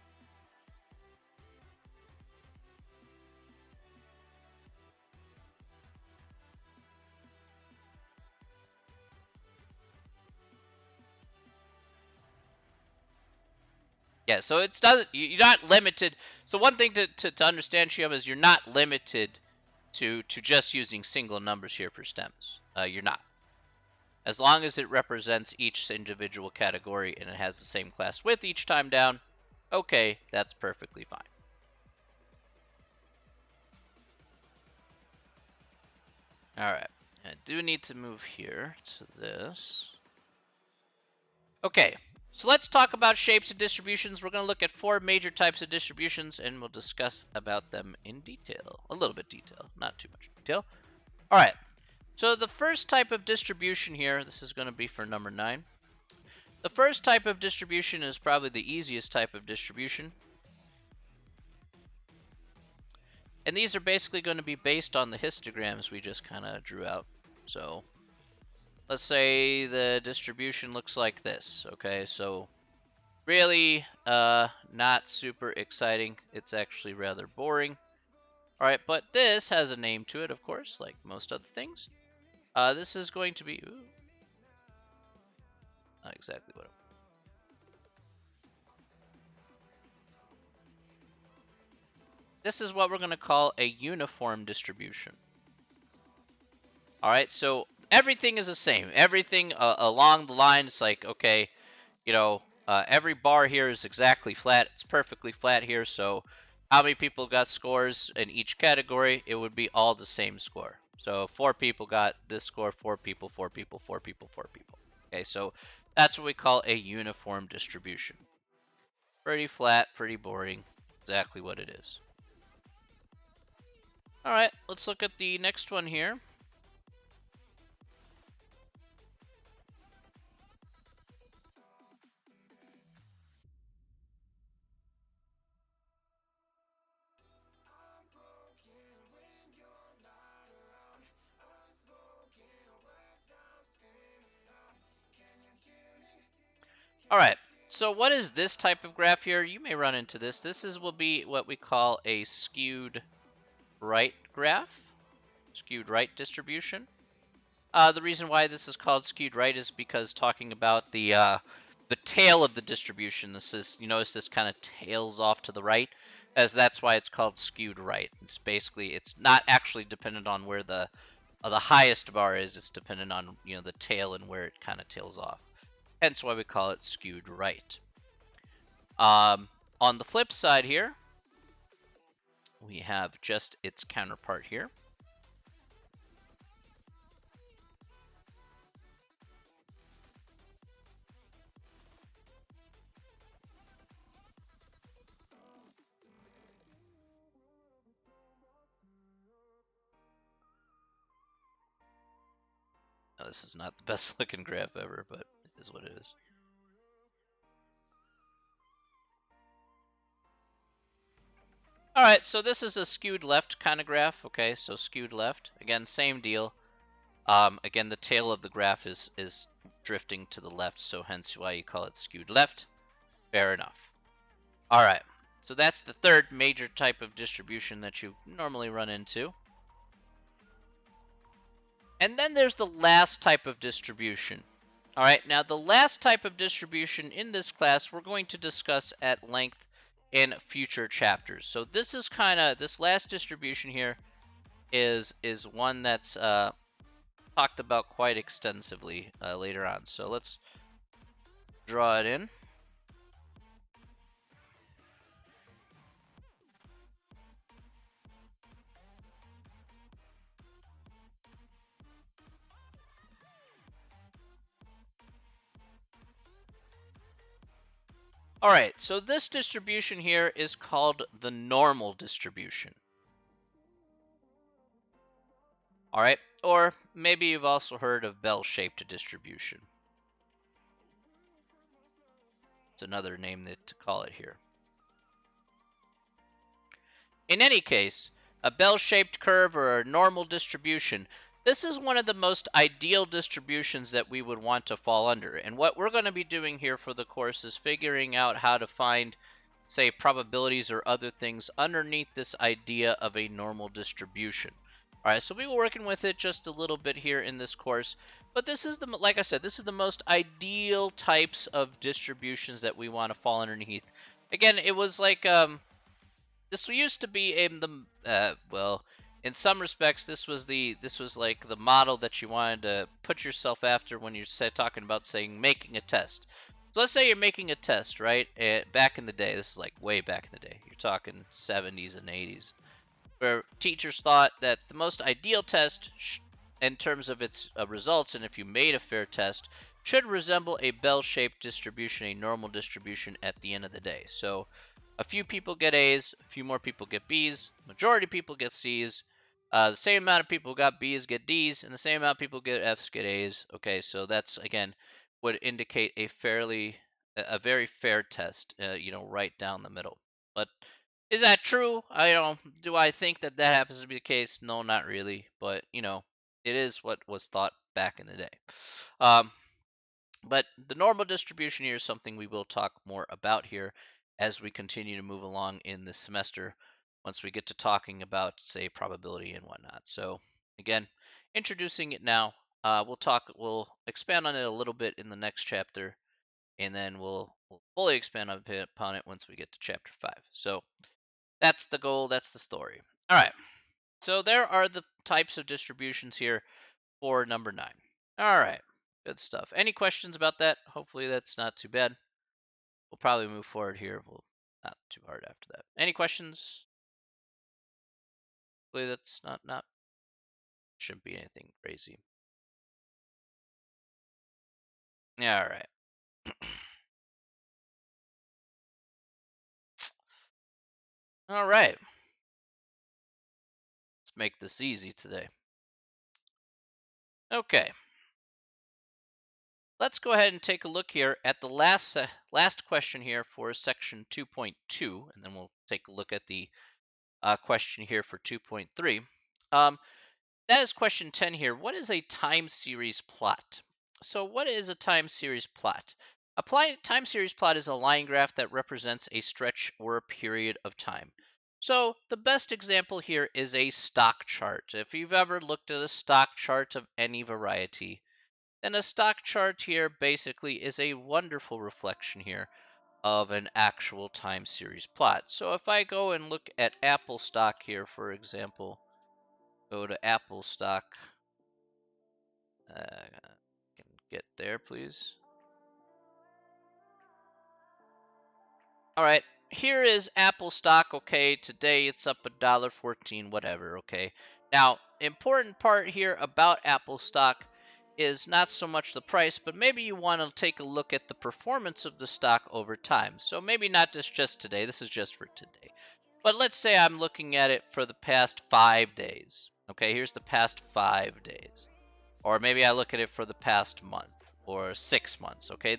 Yeah, so you're not limited. So one thing to understand, Shiam, is you're not limited to just using single numbers here for stems. You're not. As long as it represents each individual category and it has the same class width each time down, okay, that's perfectly fine. All right, I do need to move here to this. Okay, so let's talk about shapes and distributions. We're going to look at 4 major types of distributions, and we'll discuss about them in detail. A little bit detail, not too much detail. All right, so the first type of distribution here, this is going to be for number 9. The first type of distribution is probably the easiest type of distribution. And these are basically going to be based on the histograms we just kind of drew out. So let's say the distribution looks like this. Okay, so really not super exciting. It's actually rather boring. All right, but this has a name to it, of course, like most other things. This is going to be not exactly what this is what we're going to call a uniform distribution. All right, so everything is the same. Everything along the line, it's like, okay, every bar here is exactly flat. It's perfectly flat here. So how many people got scores in each category? It would be all the same score. So 4 people got this score, 4 people, 4 people, 4 people, 4 people. Okay, so that's what we call a uniform distribution. Pretty flat, pretty boring. Exactly what it is. All right, let's look at the next one here. All right, so what is this type of graph here? You may run into this. Will be what we call a skewed right graph, skewed right distribution. The reason why this is called skewed right is because talking about the tail of the distribution. This is, you notice this kind of tails off to the right, as that's why it's called skewed right. It's not actually dependent on where the highest bar is. It's dependent on the tail and where it kind of tails off. Hence why we call it skewed right. On the flip side here, we have just its counterpart here. This is not the best looking graph ever, but it is what it is. All right, so this is a skewed left kind of graph. Okay, so skewed left. Again, same deal. Again, the tail of the graph is drifting to the left, so hence why you call it skewed left. Fair enough. All right, so that's the third major type of distribution that you normally run into. And then there's the last type of distribution. All right, now the last type of distribution in this class we're going to discuss at length in future chapters. So this is this last distribution here is one that's talked about quite extensively later on. So let's draw it in. All right, so this distribution here is called the normal distribution. All right, or maybe you've also heard of bell-shaped distribution. It's another name to call it here. In any case, a bell-shaped curve or a normal distribution, this is one of the most ideal distributions that we would want to fall under. And what we're going to be doing here for the course is figuring out how to find, say, probabilities or other things underneath this idea of a normal distribution. All right, so we were working with it just a little bit here in this course, but this is like I said, this is the most ideal types of distributions that we want to fall underneath. Again, it was like this used to be well, in some respects, this was like the model that you wanted to put yourself after when you're talking about saying making a test. So let's say you're making a test, right? Back in the day, this is like way back in the day. You're talking 70s and 80s, where teachers thought that the most ideal test, in terms of its results, and if you made a fair test, should resemble a bell-shaped distribution, a normal distribution at the end of the day. So a few people get A's, a few more people get B's, majority of people get C's, the same amount of people who got B's get D's, and the same amount of people get F's get A's. Okay, so that's again would indicate a very fair test, right down the middle. But is that true? Do I think that happens to be the case? No, not really. But it is what was thought back in the day. Um, but the normal distribution here is something we will talk more about here as we continue to move along in this semester once we get to talking about, say, probability and whatnot. So, again, introducing it now. We'll expand on it a little bit in the next chapter, and then we'll fully expand upon it once we get to chapter 5. So, that's the goal, that's the story. All right. So, there are the types of distributions here for number 9. All right. Good stuff. Any questions about that? Hopefully that's not too bad. We'll probably move forward here. Not too hard after that. Any questions? Hopefully that's not shouldn't be anything crazy. Yeah, all right. All right. Let's make this easy today. Okay. Let's go ahead and take a look here at the last question here for section 2.2, and then we'll take a look at the question here for 2.3. That is question 10 here. What is a time series plot? So what is a time series plot? A time series plot is a line graph that represents a stretch or a period of time. So the best example here is a stock chart. If you've ever looked at a stock chart of any variety, then a stock chart here basically is a wonderful reflection here of an actual time series plot. So if I go and look at Apple stock here, for example, go to Apple stock. Can get there, please. All right, here is Apple stock. Okay, today it's up $1.14, whatever. Okay, now important part here about Apple stock is not so much the price, but maybe you want to take a look at the performance of the stock over time. So maybe not just today. This is just for today. But let's say I'm looking at it for the past 5 days. Okay, here's the past 5 days. Or maybe I look at it for the past month or 6 months. Okay,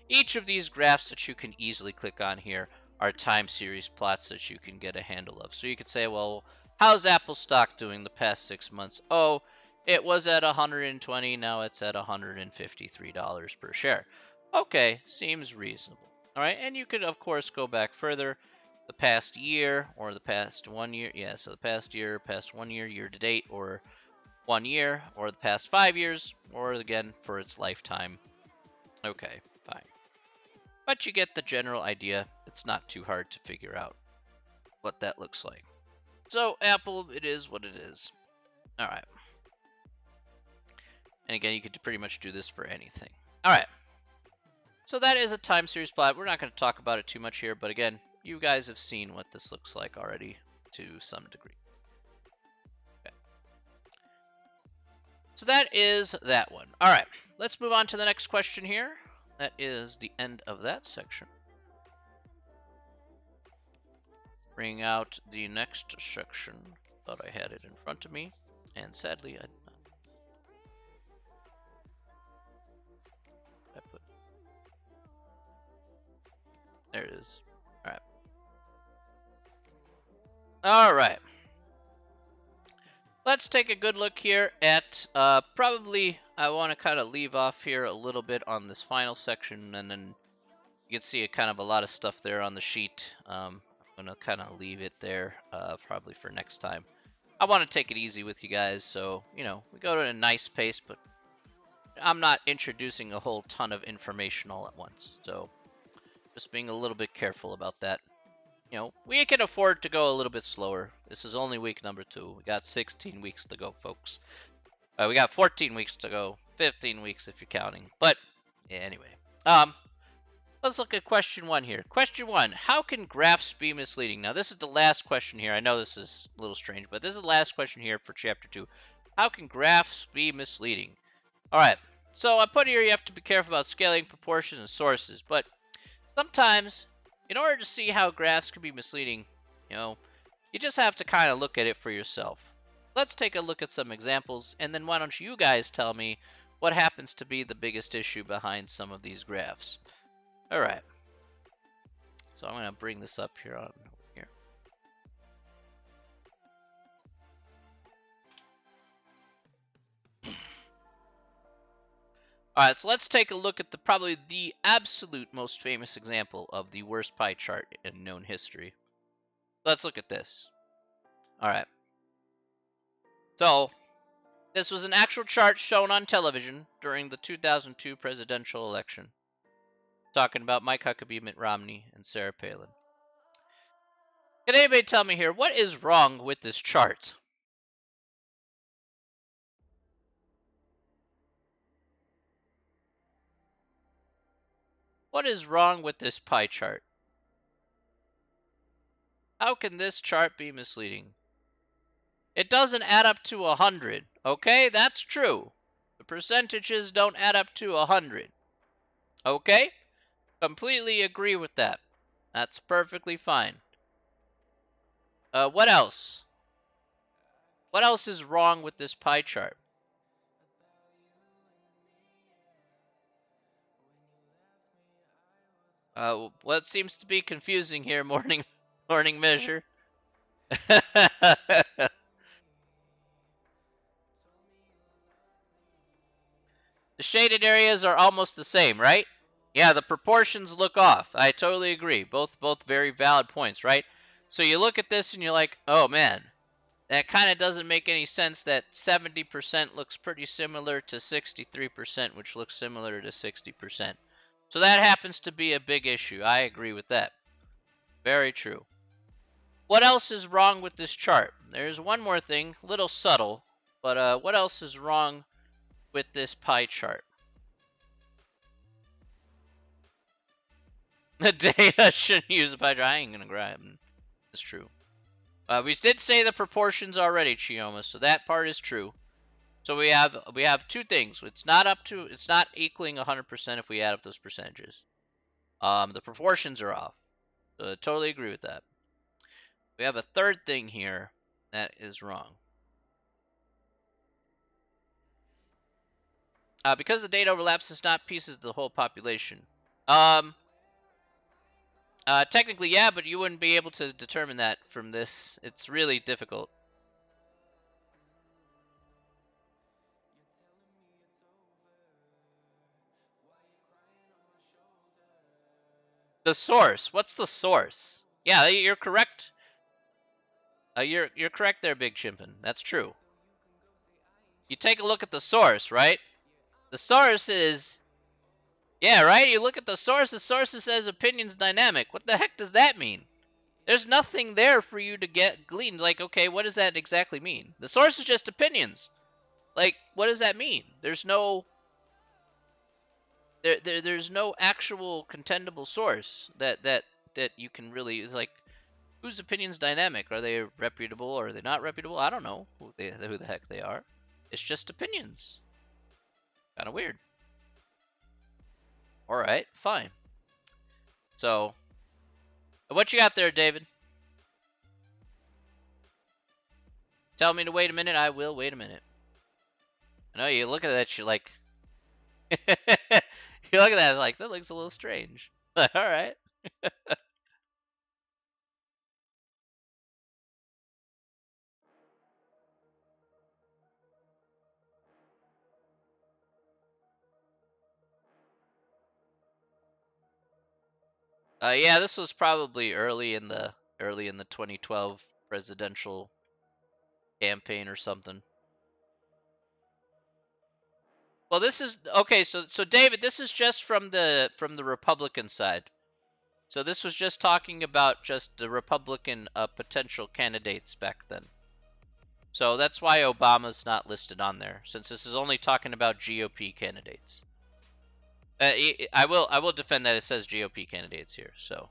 each of these graphs that you can easily click on here are time series plots that you can get a handle of. So you could say, well, how's Apple stock doing the past 6 months? Oh, it was at 120, now it's at $153 per share. Okay, seems reasonable. All right, and you could of course go back further, the past year or the past 1 year. Yeah, so the past year, past 1 year, year to date, or 1 year, or the past 5 years, or again for its lifetime. Okay, fine. But you get the general idea. It's not too hard to figure out what that looks like. So Apple, it is what it is. All right. And again, you could pretty much do this for anything. All right. So that is a time series plot. We're not going to talk about it too much here, but again, you guys have seen what this looks like already to some degree. Okay. So that is that one. All right. Let's move on to the next question here. That is the end of that section. Bring out the next section. Thought I had it in front of me, and sadly I did not. There it is. All right. All right. Let's take a good look here at probably I want to kind of leave off here a little bit on this final section, and then you can see kind of a lot of stuff there on the sheet. I'm going to kind of leave it there probably for next time. I want to take it easy with you guys, so, we go at a nice pace, but I'm not introducing a whole ton of information all at once, so just being a little bit careful about that. We can afford to go a little bit slower. This is only week number 2. We got 16 weeks to go, folks. We got 14 weeks to go. 15 weeks if you're counting. But, yeah, anyway. Let's look at question 1 here. Question 1, how can graphs be misleading? Now, this is the last question here. I know this is a little strange, but this is the last question here for chapter 2. How can graphs be misleading? All right. So I put here you have to be careful about scaling, proportions, and sources. But sometimes, in order to see how graphs can be misleading, you just have to kind of look at it for yourself. Let's take a look at some examples, and then why don't you guys tell me what happens to be the biggest issue behind some of these graphs. All right. So I'm going to bring this up here on here. All right, so let's take a look at probably the absolute most famous example of the worst pie chart in known history. Let's look at this. All right. So this was an actual chart shown on television during the 2002 presidential election, talking about Mike Huckabee, Mitt Romney, and Sarah Palin. Can anybody tell me here, what is wrong with this chart? What is wrong with this pie chart? How can this chart be misleading? It doesn't add up to 100. Okay, that's true. The percentages don't add up to 100. Okay? Completely agree with that. That's perfectly fine. What else? What else is wrong with this pie chart? What seems to be confusing here, morning measure? The shaded areas are almost the same, right? Yeah, the proportions look off. I totally agree. Both very valid points, right? So you look at this and you're like, oh man, that kind of doesn't make any sense that 70% looks pretty similar to 63%, which looks similar to 60%. So that happens to be a big issue. I agree with that. Very true. What else is wrong with this chart? There's one more thing, a little subtle, but what else is wrong with this pie chart? The data shouldn't use a pie chart. I ain't gonna grab it. It's true. We did say the proportions already, Chioma, so that part is true. So we have two things. It's not equaling 100% if we add up those percentages. The proportions are off. So I totally agree with that. We have a third thing here that is wrong. Because the data overlaps, it's not pieces of the whole population. Technically, yeah, but you wouldn't be able to determine that from this. It's really difficult. The source. What's the source? Yeah, you're correct. You're correct there, Big Chimpin. That's true. You take a look at the source, right? The source is... Yeah, right? You look at the source says opinion's dynamic. What the heck does that mean? There's nothing there for you to get gleaned. Like, okay, what does that exactly mean? The source is just opinions. Like, what does that mean? There's no... There's no actual contendable source that you can really... It's like, whose opinion's dynamic? Are they reputable or are they not reputable? I don't know who the heck they are. It's just opinions. Kind of weird. All right, fine. So, what you got there, David? Tell me to wait a minute. I will wait a minute. I know you look at that. You're like, you look at that like that looks a little strange. All right. Yeah, this was probably early in the 2012 presidential campaign or something. Well, this is okay. So David, this is just from the Republican side. So this was just talking about just the Republican potential candidates back then. So that's why Obama's not listed on there, since this is only talking about GOP candidates. I will defend that it says GOP candidates here. So.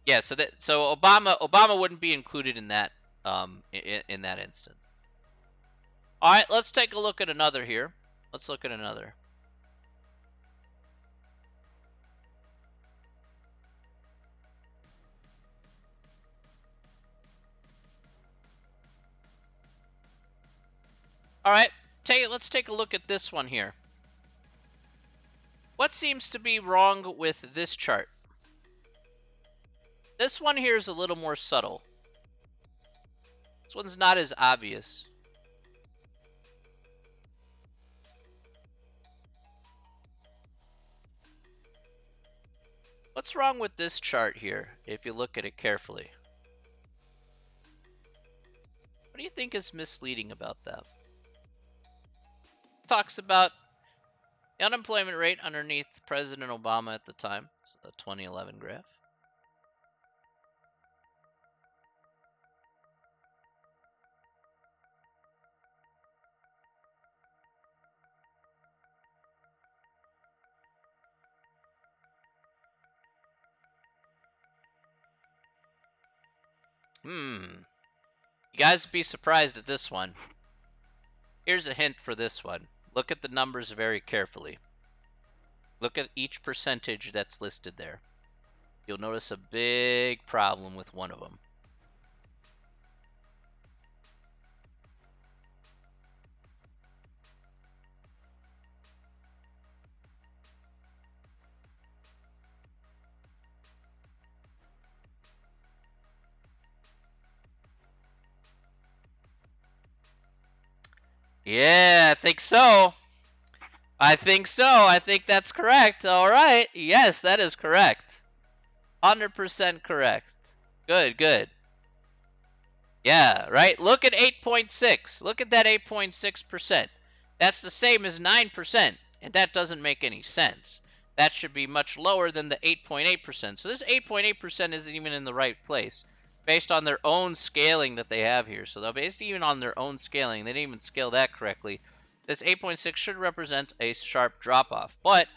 Yeah, so Obama wouldn't be included in that in that instance. All right, let's take a look at another here. Let's look at another. All right, let's take a look at this one here. What seems to be wrong with this chart? This one here is a little more subtle. This one's not as obvious. What's wrong with this chart here, if you look at it carefully? What do you think is misleading about that? It talks about the unemployment rate underneath President Obama at the time. It's a 2011 graph. You guys be surprised at this one. Here's a hint for this one. Look at the numbers very carefully. Look at each percentage that's listed there. You'll notice a big problem with one of them. Yeah, I think so. I think so. I think that's correct. All right. Yes, that is correct. 100% correct. Good, good. Yeah, right? Look at 8.6. Look at that 8.6%. That's the same as 9%, and that doesn't make any sense. That should be much lower than the 8.8%. So this 8.8% isn't even in the right place based on their own scaling that they have here. So based even on their own scaling, they didn't even scale that correctly. This 8.6 should represent a sharp drop-off. But,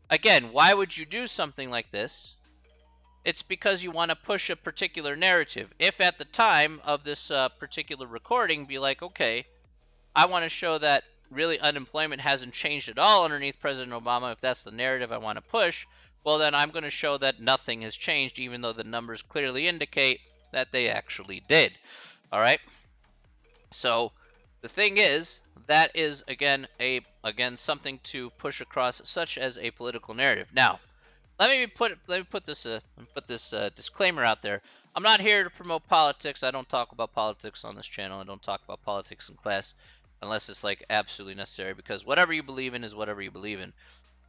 again, why would you do something like this? It's because you want to push a particular narrative. If at the time of this particular recording, be like, okay, I want to show that really unemployment hasn't changed at all underneath President Obama, if that's the narrative I want to push, well, then I'm going to show that nothing has changed, even though the numbers clearly indicate that they actually did. All right. So the thing is, that is again something to push across, such as a political narrative. Now, let me put this disclaimer out there. I'm not here to promote politics. I don't talk about politics on this channel. I don't talk about politics in class unless it's like absolutely necessary, because whatever you believe in is whatever you believe in.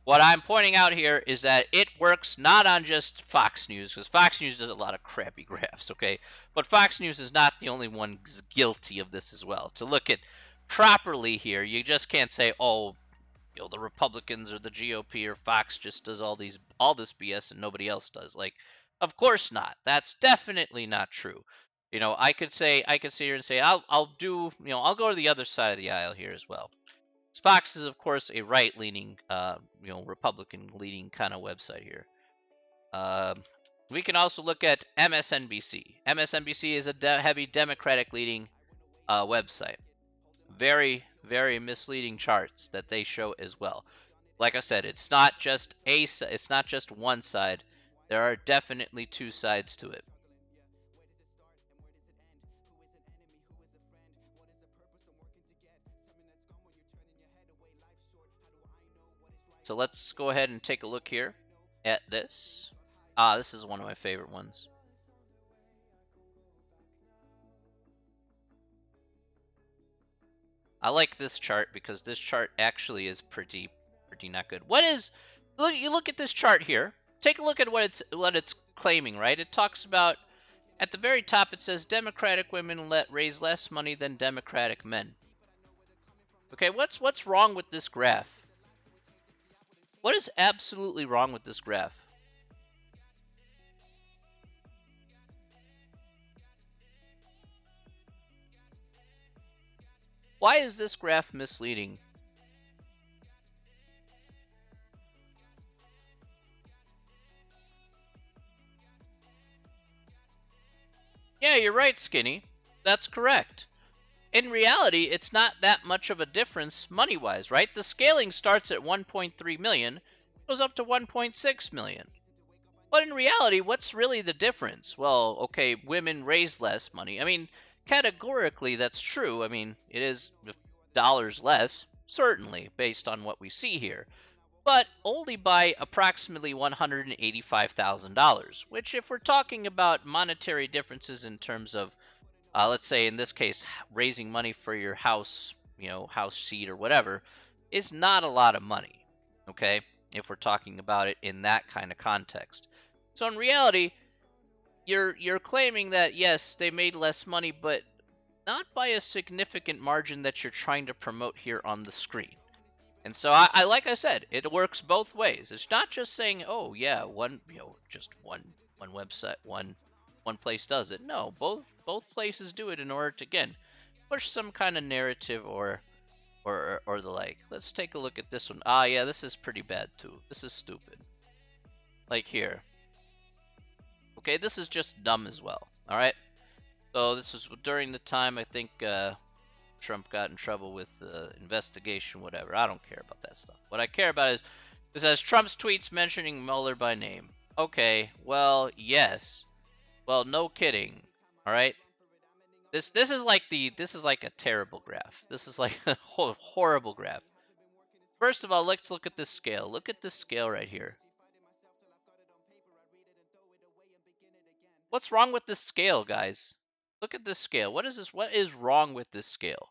What I'm pointing out here is that it works not on just Fox News, because Fox News does a lot of crappy graphs, okay? But Fox News is not the only one guilty of this as well. To look at properly here, you just can't say, oh, the Republicans or the GOP or Fox just does all this BS and nobody else does. Like, of course not. That's definitely not true. I could sit here and say I'll go to the other side of the aisle here as well. Fox is, of course, a right-leaning, Republican-leaning kind of website here. We can also look at MSNBC. MSNBC is a heavy Democratic-leaning website. Very, very misleading charts that they show as well. Like I said, it's not just one side. There are definitely two sides to it. So let's go ahead and take a look here at this. This is one of my favorite ones. I like this chart because this chart actually is pretty not good. You look at this chart here. Take a look at what it's claiming, right? It talks about, at the very top, it says Democratic women raise less money than Democratic men. Okay, what's wrong with this graph? What is absolutely wrong with this graph? Why is this graph misleading? Yeah, you're right, Skinny. That's correct. In reality, it's not that much of a difference money-wise, right? The scaling starts at 1.3 million, goes up to 1.6 million. But in reality, what's really the difference? Well, okay, women raise less money. I mean, categorically, that's true. I mean, it is dollars less, certainly, based on what we see here, but only by approximately $185,000, which, if we're talking about monetary differences in terms of, let's say in this case, raising money for your house, house seat or whatever, is not a lot of money, okay, if we're talking about it in that kind of context. So in reality, you're claiming that yes, they made less money, but not by a significant margin that you're trying to promote here on the screen. And so I like I said, it works both ways. It's not just saying, oh yeah, just one website, one place does it. No, both places do it in order to, again, push some kind of narrative or the like. Let's take a look at this one. Yeah, this is pretty bad too. This is stupid. Like here. Okay, this is just dumb as well. All right. So this was during the time I think Trump got in trouble with investigation, whatever. I don't care about that stuff. What I care about is it says Trump's tweets mentioning Mueller by name. Okay, well, yes. Well, no kidding. All right. This is like a terrible graph. This is like a horrible graph. First of all, let's look at this scale. Look at this scale right here. What's wrong with this scale, guys? Look at this scale. What is this? What is wrong with this scale?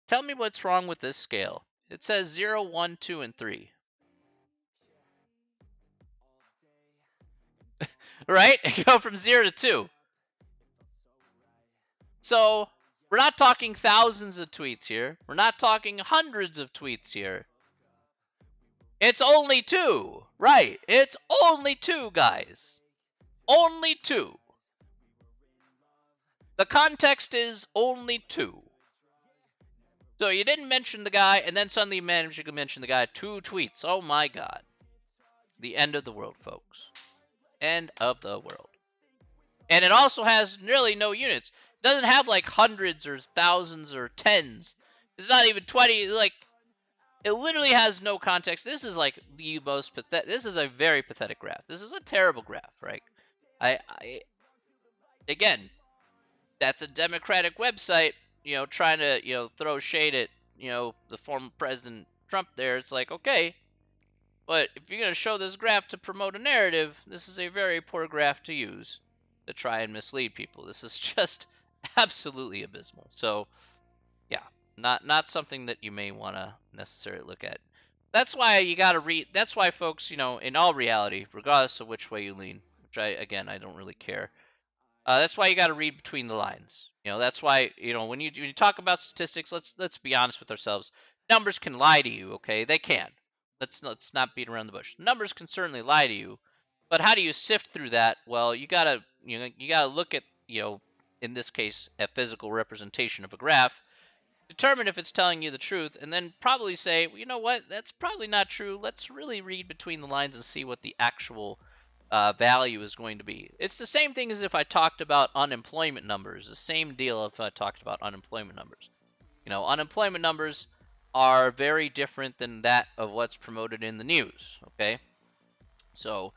Tell me what's wrong with this scale. It says 0, 1, 2, and 3. Right? You go from 0 to 2. So, we're not talking thousands of tweets here. We're not talking hundreds of tweets here. It's only 2. Right. It's only 2, guys. Only 2. The context is only 2. So you didn't mention the guy, and then suddenly you managed to mention the guy 2 tweets. Oh my god. The end of the world, folks. End of the world. And it also has nearly no units. It doesn't have like hundreds or thousands or tens. It's not even 20. Like, it literally has no context. This is like the most pathetic. This is a very pathetic graph. This is a terrible graph, right? Again, that's a Democratic website, trying to, throw shade at, the former President Trump there. It's like, okay, but if you're going to show this graph to promote a narrative, this is a very poor graph to use to try and mislead people. This is just absolutely abysmal. So, yeah, not something that you may want to necessarily look at. That's why you got to read. That's why folks, in all reality, regardless of which way you lean, which I don't really care. That's why you got to read between the lines. That's why when you talk about statistics, let's be honest with ourselves. Numbers can lie to you, okay? They can. Let's not beat around the bush. Numbers can certainly lie to you, but how do you sift through that? Well, you gotta look at in this case a physical representation of a graph, determine if it's telling you the truth, and then probably say, well, you know what, that's probably not true. Let's really read between the lines and see what the actual value is going to be. It's the same thing as if I talked about unemployment numbers. The same deal if I talked about unemployment numbers. Unemployment numbers are very different than that of what's promoted in the news. Okay, so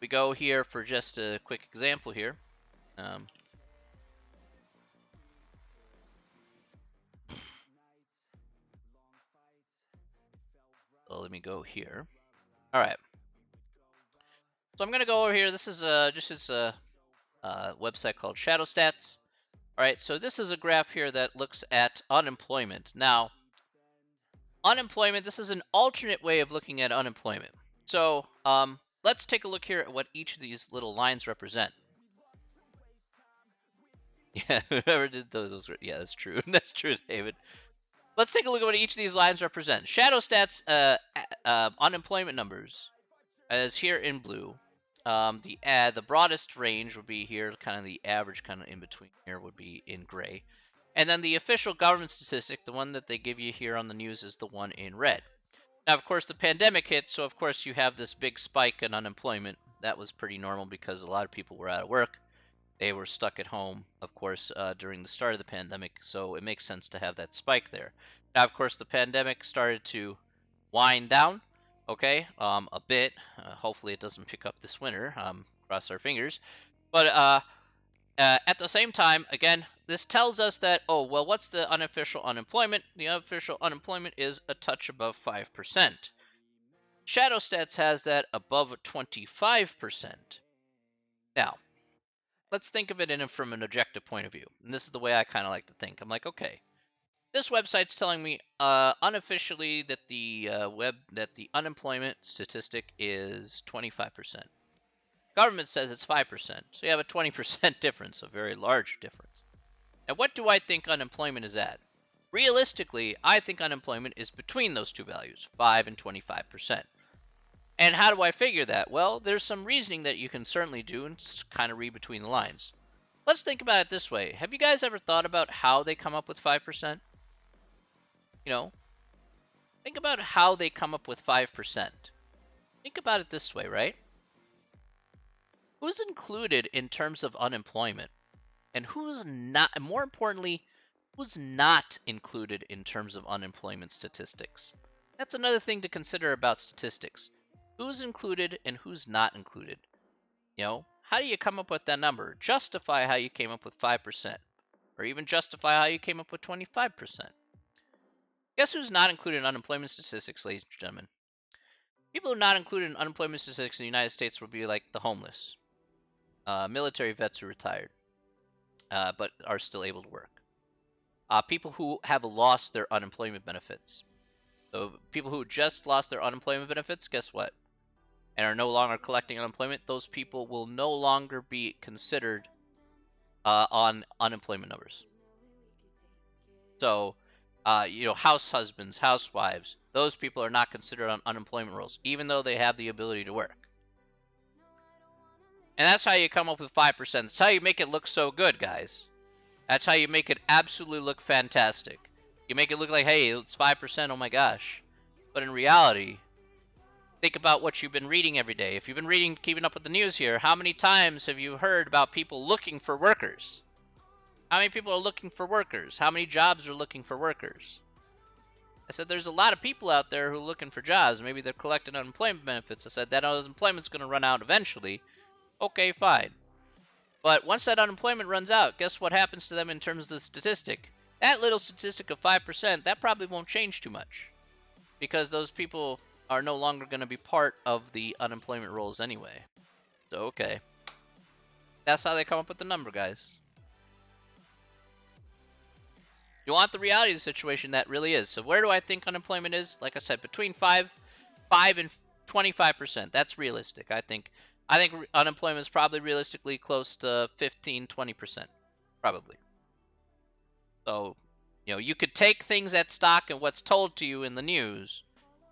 we go here for just a quick example here. So let me go here. All right. So I'm gonna go over here. This is just a website called Shadow Stats. All right. So this is a graph here that looks at unemployment. Now, unemployment. This is an alternate way of looking at unemployment. So let's take a look here at what each of these little lines represent. Yeah, whoever did those yeah, that's true. That's true, David. Let's take a look at what each of these lines represent. Shadow Stats unemployment numbers, as here in blue. The broadest range would be here, kind of the average kind of in between here would be in gray. And then the official government statistic, the one that they give you here on the news, is the one in red. Now, of course, the pandemic hit, so of course you have this big spike in unemployment. That was pretty normal because a lot of people were out of work. They were stuck at home, of course, during the start of the pandemic, so it makes sense to have that spike there. Now, of course, the pandemic started to wind down, okay, a bit. Hopefully it doesn't pick up this winter, cross our fingers. But at the same time, again, this tells us that, oh, well, what's the unofficial unemployment? The unofficial unemployment is a touch above 5%. Shadow Stats has that above 25%. Now, let's think of it from an objective point of view. And this is the way I kind of like to think. I'm like, okay, this website's telling me unofficially that the unemployment statistic is 25%. Government says it's 5%. So you have a 20% difference, a very large difference. And what do I think unemployment is at? Realistically, I think unemployment is between those two values, 5 and 25%. And how do I figure that? Well, there's some reasoning that you can certainly do and kind of read between the lines. Let's think about it this way. Have you guys ever thought about how they come up with 5%? Think about how they come up with 5%. Think about it this way, right? Who's included in terms of unemployment? And who's not, and more importantly, who's not included in terms of unemployment statistics? That's another thing to consider about statistics. Who's included and who's not included? How do you come up with that number? Justify how you came up with 5%, or even justify how you came up with 25%. Guess who's not included in unemployment statistics, ladies and gentlemen? People who are not included in unemployment statistics in the United States would be like the homeless, military vets who retired, but are still able to work, people who have lost their unemployment benefits. So people who just lost their unemployment benefits, guess what? And are no longer collecting unemployment, those people will no longer be considered on unemployment numbers. So, house husbands, housewives, those people are not considered on unemployment rolls, even though they have the ability to work. And that's how you come up with 5%. That's how you make it look so good, guys. That's how you make it absolutely look fantastic. You make it look like, hey, it's 5%, oh my gosh. But in reality, Think about what you've been reading every day. If you've been reading, keeping up with the news here, how many times have you heard about people looking for workers? How many people are looking for workers? How many jobs are looking for workers? I said there's a lot of people out there who are looking for jobs. Maybe they're collecting unemployment benefits. I said that unemployment's going to run out eventually. Okay, fine. But once that unemployment runs out, guess what happens to them in terms of the statistic? That little statistic of 5%, that probably won't change too much. Because those people are no longer going to be part of the unemployment rolls anyway. So, okay. That's how they come up with the number, guys. You want the reality of the situation that really is. So where do I think unemployment is? Like I said, between 5 and 25%. That's realistic. I think unemployment is probably realistically close to 15, 20%. Probably. So, you could take things at stock and what's told to you in the news,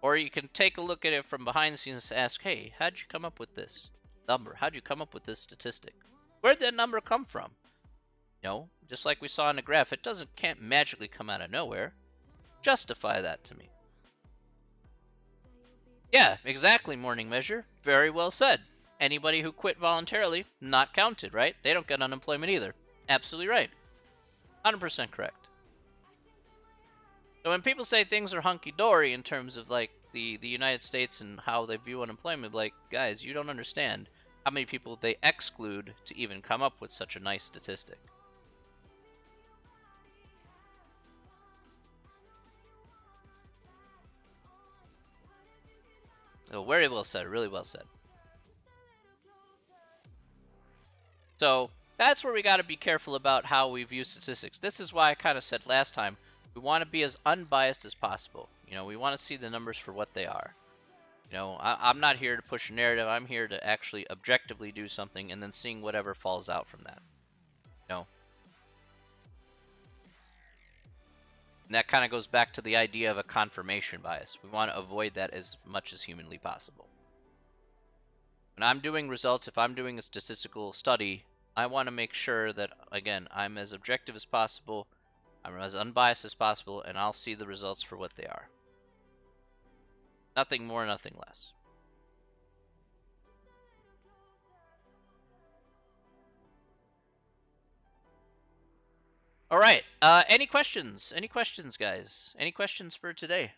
or you can take a look at it from behind the scenes and ask, hey, how'd you come up with this number? How'd you come up with this statistic? Where'd that number come from? Just like we saw in the graph, it can't magically come out of nowhere. Justify that to me. Yeah, exactly, Morning Measure. Very well said. Anybody who quit voluntarily, not counted, right? They don't get unemployment either. Absolutely right. 100% correct. So when people say things are hunky-dory in terms of, like, the United States and how they view unemployment, like, guys, you don't understand how many people they exclude to even come up with such a nice statistic. Oh, very well said. Really well said. So that's where we got to be careful about how we view statistics. This is why I kind of said last time, we want to be as unbiased as possible. We want to see the numbers for what they are. I'm not here to push a narrative. I'm here to actually objectively do something and then seeing whatever falls out from that. And that kind of goes back to the idea of a confirmation bias. We want to avoid that as much as humanly possible. When I'm doing results, if I'm doing a statistical study, I want to make sure that, again, I'm as objective as possible, I'm as unbiased as possible, and I'll see the results for what they are. Nothing more, nothing less. All right. Any questions? Any questions, guys? Any questions for today?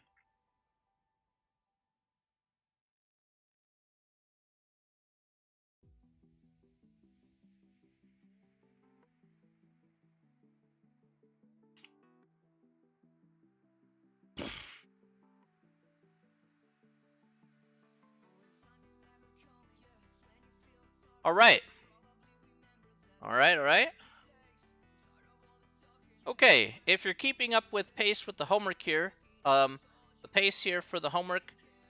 All right. All right, all right. Okay, if you're keeping up with pace with the homework here, the pace here for the homework,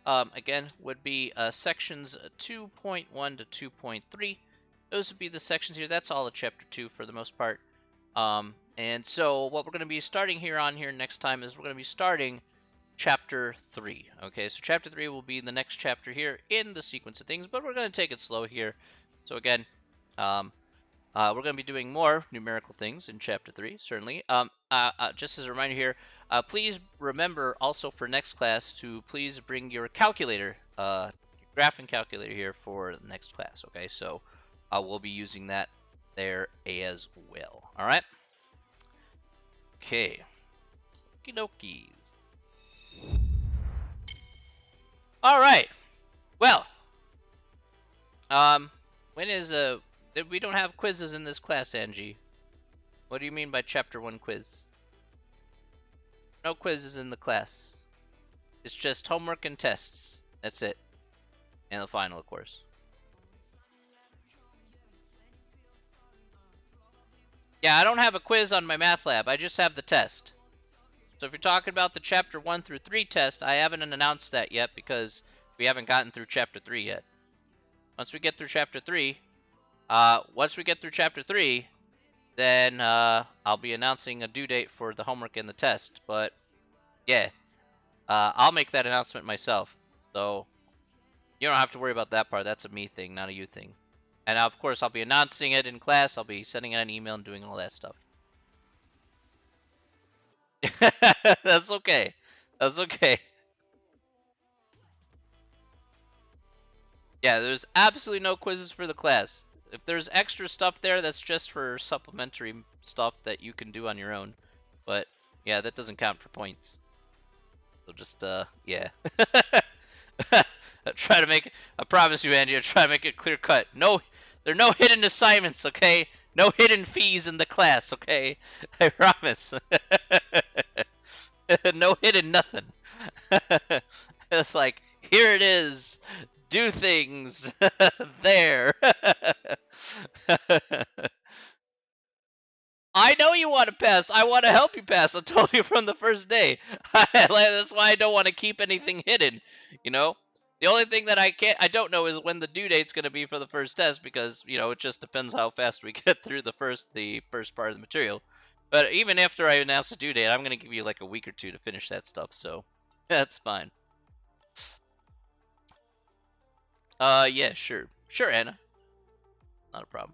again, would be sections 2.1 to 2.3. Those would be the sections here. That's all of chapter 2 for the most part. And so what we're going to be starting here next time is we're going to be starting chapter 3. Okay, so chapter 3 will be the next chapter here in the sequence of things, but we're going to take it slow here. So again, we're going to be doing more numerical things in Chapter 3, certainly. Just as a reminder here, please remember also for next class to please bring your calculator, your graphing calculator here for the next class, okay? So we'll be using that there as well, all right? Okay. Okie dokies. All right. Well, when is we don't have quizzes in this class, Angie. What do you mean by Chapter 1 quiz? No quizzes in the class. It's just homework and tests. That's it. And the final, of course. Yeah, I don't have a quiz on my math lab. I just have the test. So if you're talking about the Chapter 1 through 3 test, I haven't announced that yet because we haven't gotten through Chapter 3 yet. Once we get through Chapter 3, then I'll be announcing a due date for the homework and the test. But yeah, I'll make that announcement myself. So you don't have to worry about that part. That's a me thing, not a you thing. And of course, I'll be announcing it in class. I'll be sending out an email and doing all that stuff. That's okay. That's okay. Yeah, there's absolutely no quizzes for the class. If there's extra stuff there, that's just for supplementary stuff that you can do on your own. But yeah, that doesn't count for points. So just yeah. Try to make it, I promise you, Andy, I'll try to make it clear cut. No, there are no hidden assignments, okay? No hidden fees in the class, okay? I promise. No hidden nothing. It's like, here it is. Do things. There. I know you want to pass. I want to help you pass. I told you from the first day. That's why I don't want to keep anything hidden. You know, the only thing that I don't know is when the due date's going to be for the first test because it just depends how fast we get through the first part of the material. But even after I announce the due date, I'm going to give you like a week or two to finish that stuff. So that's fine. Yeah, sure, Anna, not a problem.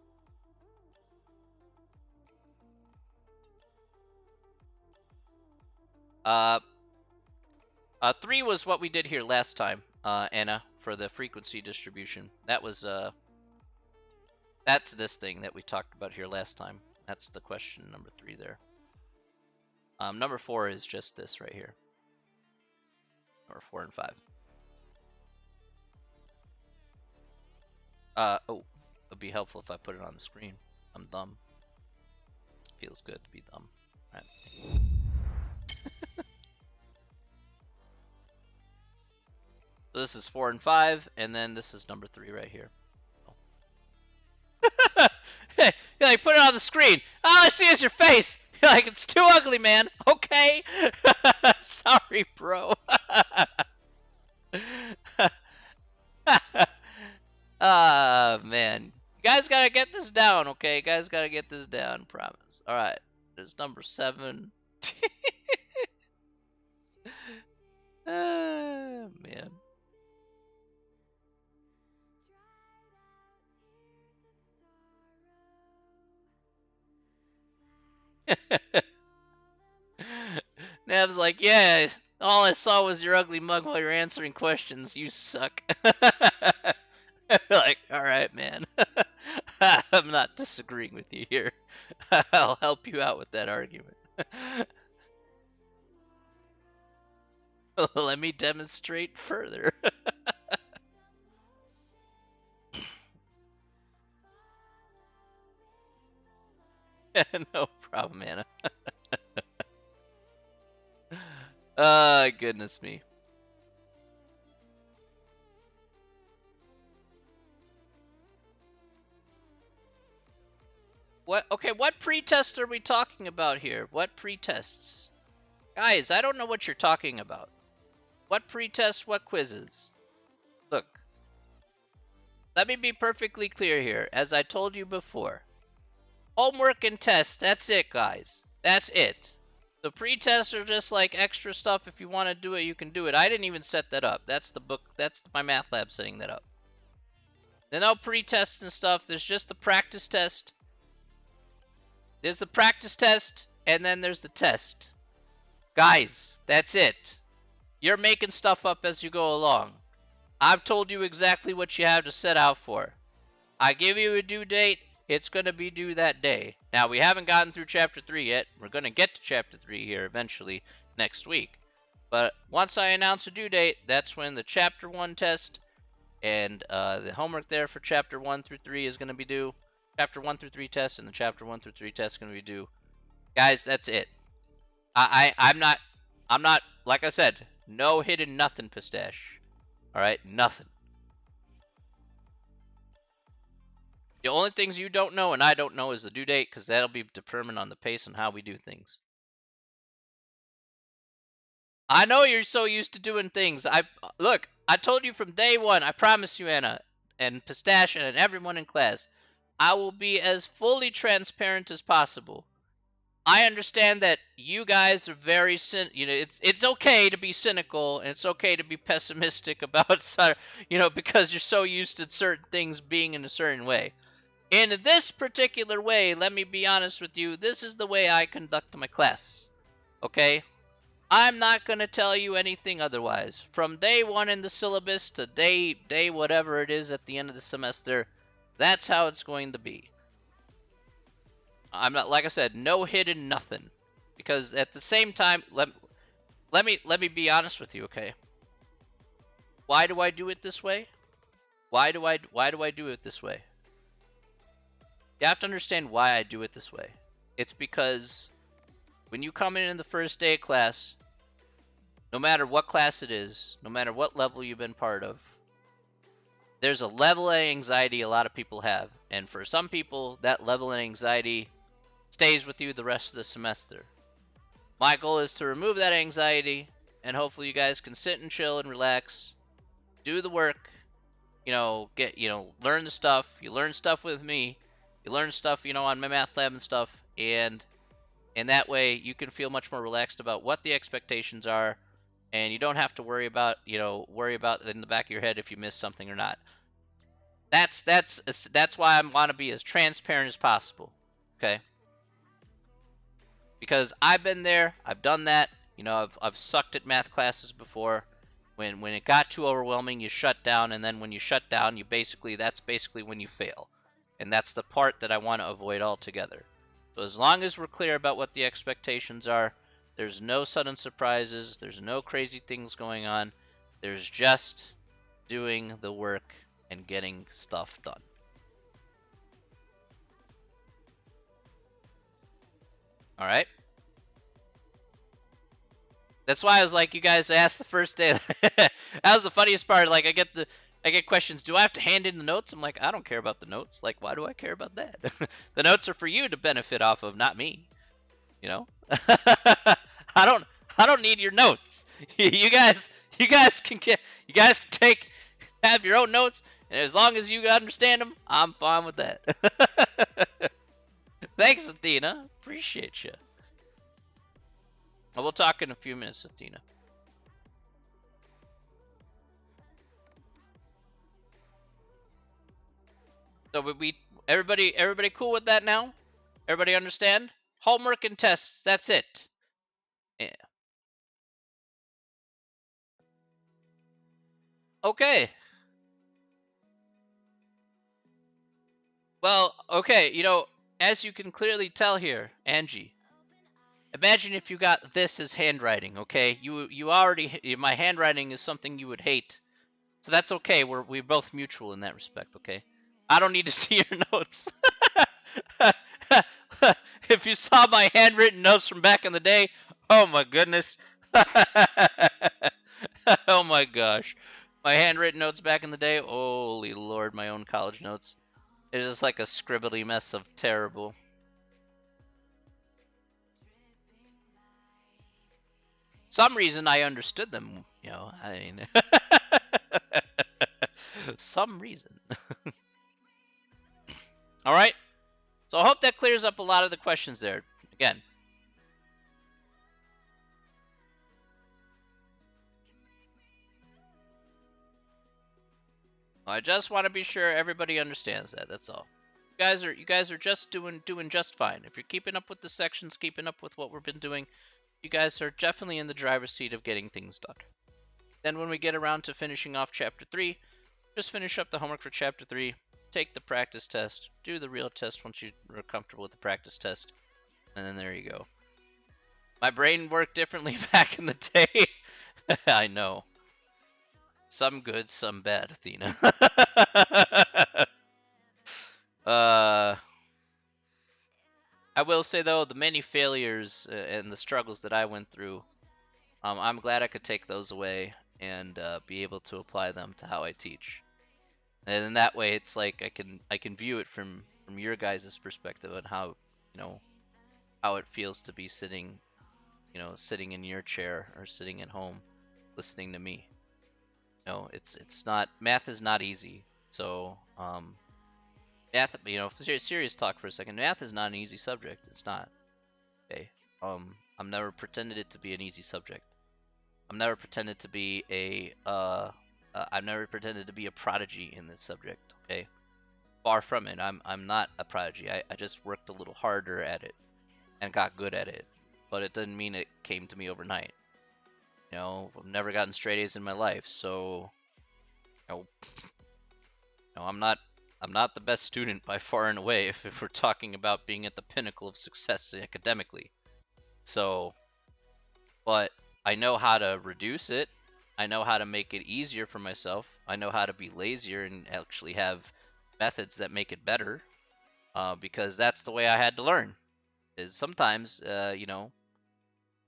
3 was what we did here last time, Anna, for the frequency distribution. That was that's this thing that we talked about here last time. That's the question number 3 there. Number 4 is just this right here. Number 4 and 5. Oh, it'd be helpful if I put it on the screen. I'm dumb. Feels good to be dumb. All right. So this is 4 and 5, and then this is number 3 right here. Oh. Hey, you're like, put it on the screen. All I see is your face. You're like, it's too ugly, man. Okay. Sorry, bro. Ah, man. You guys gotta get this down, okay? You guys gotta get this down, promise. Alright. There's number 7. Ah, man. Nav's like, yeah, all I saw was your ugly mug while you're answering questions. You suck. Like, alright, man. I'm not disagreeing with you here. I'll help you out with that argument. Let me demonstrate further. No problem, Anna. Goodness me. What? Okay, what pretest are we talking about here? What pretests? Guys, I don't know what you're talking about. What pretests, what quizzes? Look, let me be perfectly clear here. As I told you before, homework and tests, that's it, guys. That's it. The pretests are just like extra stuff. If you want to do it, you can do it. I didn't even set that up. That's the book. That's my math lab setting that up. There's no pre-tests and stuff. There's just the practice test. There's the practice test, and then there's the test. Guys, that's it. You're making stuff up as you go along. I've told you exactly what you have to set out for. I give you a due date, it's going to be due that day. Now, we haven't gotten through Chapter 3 yet. We're going to get to Chapter 3 here eventually next week. But once I announce a due date, that's when the Chapter 1 test and the homework there for Chapter 1 through 3 is going to be due. Chapter 1 through 3 test and the Chapter 1 through 3 test is going to be due. Guys, that's it. I'm not, like I said, no hidden nothing, Pistache. Alright, nothing. The only things you don't know and I don't know is the due date, because that'll be determined on the pace and how we do things. I know you're so used to doing things. Look, I told you from day one, I promise you, Anna, and Pistache, and everyone in class, I will be as fully transparent as possible. I understand that you guys are very it's okay to be cynical and it's okay to be pessimistic about because you're so used to certain things being in a certain way. In this particular way, let me be honest with you, this is the way I conduct my class. Okay? I'm not going to tell you anything otherwise. From day one in the syllabus to day whatever it is at the end of the semester, that's how it's going to be. I'm not, like I said, no hidden nothing. Because at the same time, let me be honest with you, okay? Why do I do it this way? Why do I do it this way? You have to understand why I do it this way. It's because when you come in the first day of class, no matter what class it is, no matter what level you've been part of, there's a level of anxiety a lot of people have. And for some people, that level of anxiety stays with you the rest of the semester. My goal is to remove that anxiety, and hopefully you guys can sit and chill and relax, do the work, learn the stuff. You learn stuff with me. You learn stuff, on my math lab and stuff, and that way you can feel much more relaxed about what the expectations are, and you don't have to worry about in the back of your head if you miss something or not. That's why I want to be as transparent as possible. Okay? Because I've been there, I've done that. I've sucked at math classes before. When it got too overwhelming, you shut down, and then when you shut down, that's basically when you fail. And that's the part that I want to avoid altogether. So as long as we're clear about what the expectations are, there's no sudden surprises, there's no crazy things going on. There's just doing the work and getting stuff done. All right? That's why I was like, you guys asked the first day. That was the funniest part. Like, I get questions. Do I have to hand in the notes? I'm like, I don't care about the notes. Like, why do I care about that? The notes are for you to benefit off of, not me. I don't need your notes. You guys can have your own notes, and as long as you understand them, I'm fine with that. Thanks, Athena. Appreciate you. We'll talk in a few minutes, Athena. So everybody cool with that now? Everybody understand? Homework and tests, that's it. Yeah. Okay. Well, okay, as you can clearly tell here, Angie, imagine if you got this as handwriting, okay? You already my handwriting is something you would hate. So that's okay. We're both mutual in that respect, okay? I don't need to see your notes. If you saw my handwritten notes from back in the day, oh my goodness. Oh my gosh. My handwritten notes back in the day, holy lord, my own college notes. It's just like a scribbly mess of terrible. Some reason I understood them, I mean. Some reason. All right. So I hope that clears up a lot of the questions there. Again. I just want to be sure everybody understands that. That's all. You guys are just doing just fine. If you're keeping up with the sections, keeping up with what we've been doing, you guys are definitely in the driver's seat of getting things done. Then when we get around to finishing off Chapter 3, just finish up the homework for Chapter 3, take the practice test, do the real test once you're comfortable with the practice test, and then there you go. My brain worked differently back in the day. I know. Some good, some bad, Athena. I will say though, the many failures and the struggles that I went through, I'm glad I could take those away and be able to apply them to how I teach. And in that way, it's like I can view it from your guys' perspective on how how it feels to be sitting in your chair or sitting at home listening to me. It's not, math is not easy. So math, serious talk for a second. Math is not an easy subject. It's not. Okay. I'm never pretended it to be an easy subject. I'm never pretended to be I've never pretended to be a prodigy in this subject. Okay. Far from it. I'm not a prodigy. I just worked a little harder at it and got good at it. But it doesn't mean it came to me overnight. I've never gotten straight A's in my life, so you know, I'm not the best student by far and away if we're talking about being at the pinnacle of success academically. So, but I know how to reduce it. I know how to make it easier for myself. I know how to be lazier and actually have methods that make it better. Because that's the way I had to learn. Is sometimes,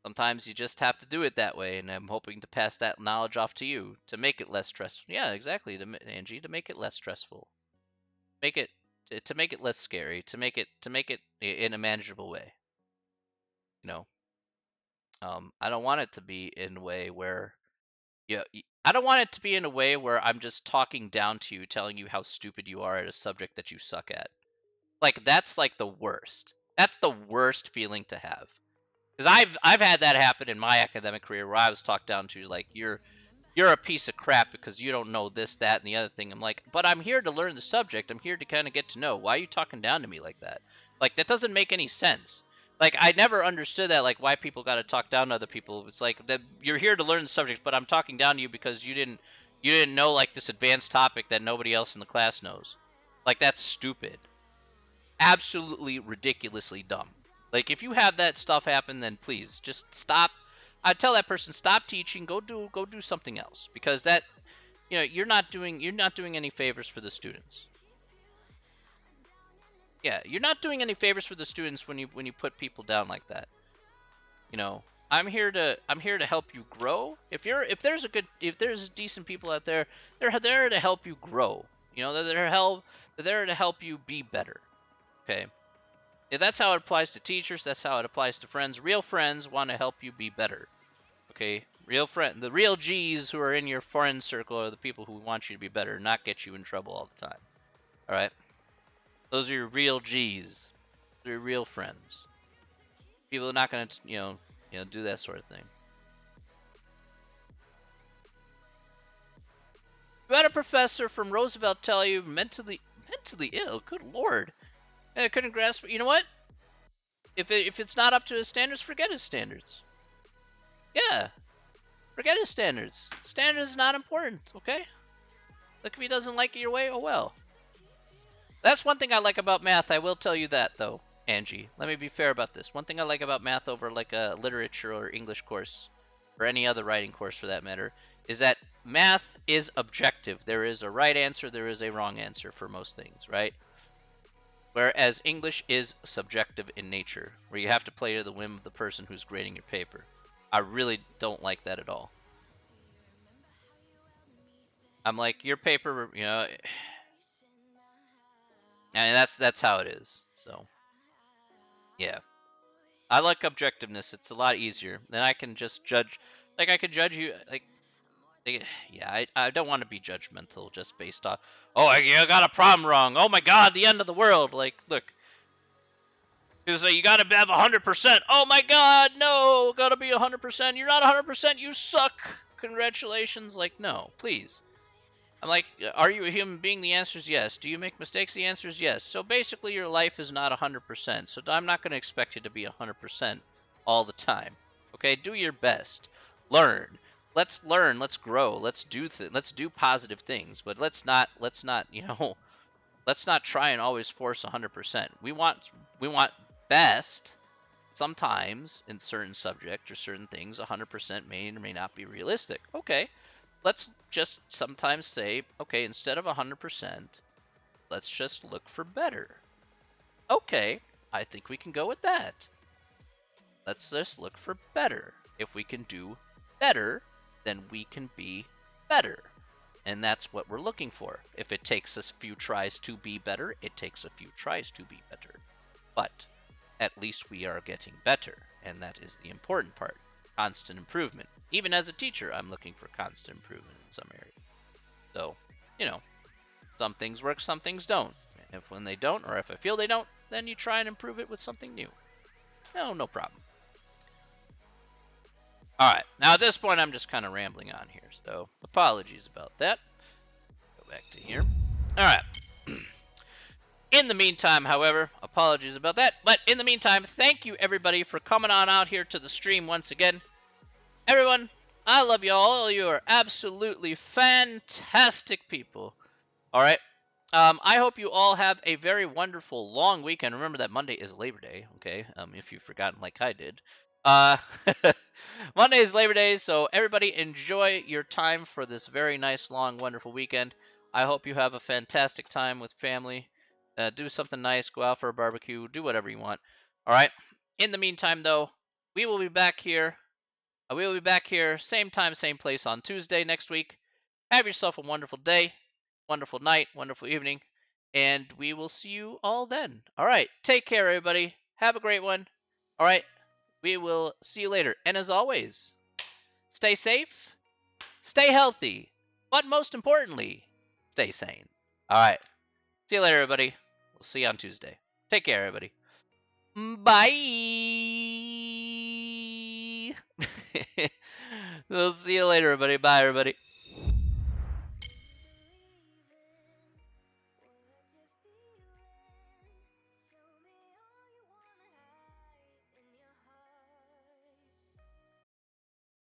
sometimes you just have to do it that way, and I'm hoping to pass that knowledge off to you to make it less stressful. Yeah, exactly, Angie, to make it less stressful, make it to make it less scary, to make it in a manageable way. You know, I don't want it to be in a way where yeah, I don't want it to be in a way where I'm just talking down to you, telling you how stupid you are at a subject that you suck at. Like that's like the worst. That's the worst feeling to have. Because I've had that happen in my academic career where I was talked down to like you're a piece of crap because you don't know this, that, and the other thing. I'm like, but I'm here to learn the subject. I'm here to kind of get to know. Why are you talking down to me like that? Like that doesn't make any sense. Like I never understood that. Like why people got to talk down to other people. It's like that you're here to learn the subject, but I'm talking down to you because you didn't know like this advanced topic that nobody else in the class knows. Like that's stupid. Absolutely ridiculously dumb. Like if you have that stuff happen, then please just stop. I tell that person stop teaching, go do something else because that you're not doing any favors for the students. Yeah, you're not doing any favors for the students when you put people down like that. You know, I'm here to help you grow. If there's decent people out there, they're there to help you grow. They're there to help you be better. Okay. Yeah, that's how it applies to teachers. That's how it applies to friends. Real friends want to help you be better. Okay, the real G's who are in your friend circle are the people who want you to be better, not get you in trouble all the time. All right, those are your real G's. They're your real friends. People are not gonna, do that sort of thing. You had a professor from Roosevelt tell you mentally ill. Good lord, and I couldn't grasp. You know what? If it's not up to his standards, forget his standards. Yeah, forget his standards. Standards is not important. Okay. Like if he doesn't like it your way, oh well. That's one thing I like about math. I will tell you that though, Angie. Let me be fair about this. One thing I like about math over like a literature or English course, or any other writing course for that matter, is that math is objective. There is a right answer, there is a wrong answer for most things, right? Whereas English is subjective in nature, where you have to play to the whim of the person who's grading your paper. I really don't like that at all. I'm like, your paper, and that's how it is. So, yeah. I like objectiveness. It's a lot easier. Then I can just judge. Like I could judge you. Yeah. I don't want to be judgmental just based off. Oh, you got a problem wrong. Oh my God, the end of the world. Like, look, because you got to have 100%. Oh my God, no, got to be 100%. You're not 100%. You suck. Congratulations. Like, no, please. I'm like, are you a human being? The answer is yes. Do you make mistakes? The answer is yes. So basically, your life is not 100%. So I'm not going to expect you to be 100% all the time. Okay, do your best. Learn. Let's learn. Let's grow. Let's do positive things. But let's not let's not try and always force 100%. We want best. Sometimes in certain subjects or certain things, 100% may or may not be realistic. Okay, let's just sometimes say, okay, instead of 100%, let's just look for better. Okay, I think we can go with that. Let's just look for better. If we can do better, then we can be better. And that's what we're looking for. If it takes us a few tries to be better, it takes a few tries to be better. But at least we are getting better, and that is the important part. Constant improvement. Even as a teacher, I'm looking for constant improvement in some areas. So, some things work, some things don't. If when they don't, or if I feel they don't, then you try and improve it with something new. No problem. All right, now at this point, I'm just kind of rambling on here, so apologies about that. Go back to here. All right. In the meantime, however, apologies about that, but in the meantime, thank you everybody for coming on out here to the stream once again. Everyone, I love you all. You are absolutely fantastic people. All right. I hope you all have a very wonderful long weekend. Remember that Monday is Labor Day, okay? If you've forgotten like I did. Uh, Monday is Labor Day, so everybody enjoy your time for this very nice, long, wonderful weekend. I hope you have a fantastic time with family. Do something nice, go out for a barbecue, do whatever you want. All right. In the meantime, though, we will be back here. We will be back here, same time, same place on Tuesday next week. Have yourself a wonderful day, wonderful night, wonderful evening, and we will see you all then. All right. Take care, everybody. Have a great one. All right. We will see you later. And as always, stay safe, stay healthy, but most importantly, stay sane. All right. See you later, everybody. We'll see you on Tuesday. Take care, everybody. Bye. We'll see you later, everybody. Bye, everybody.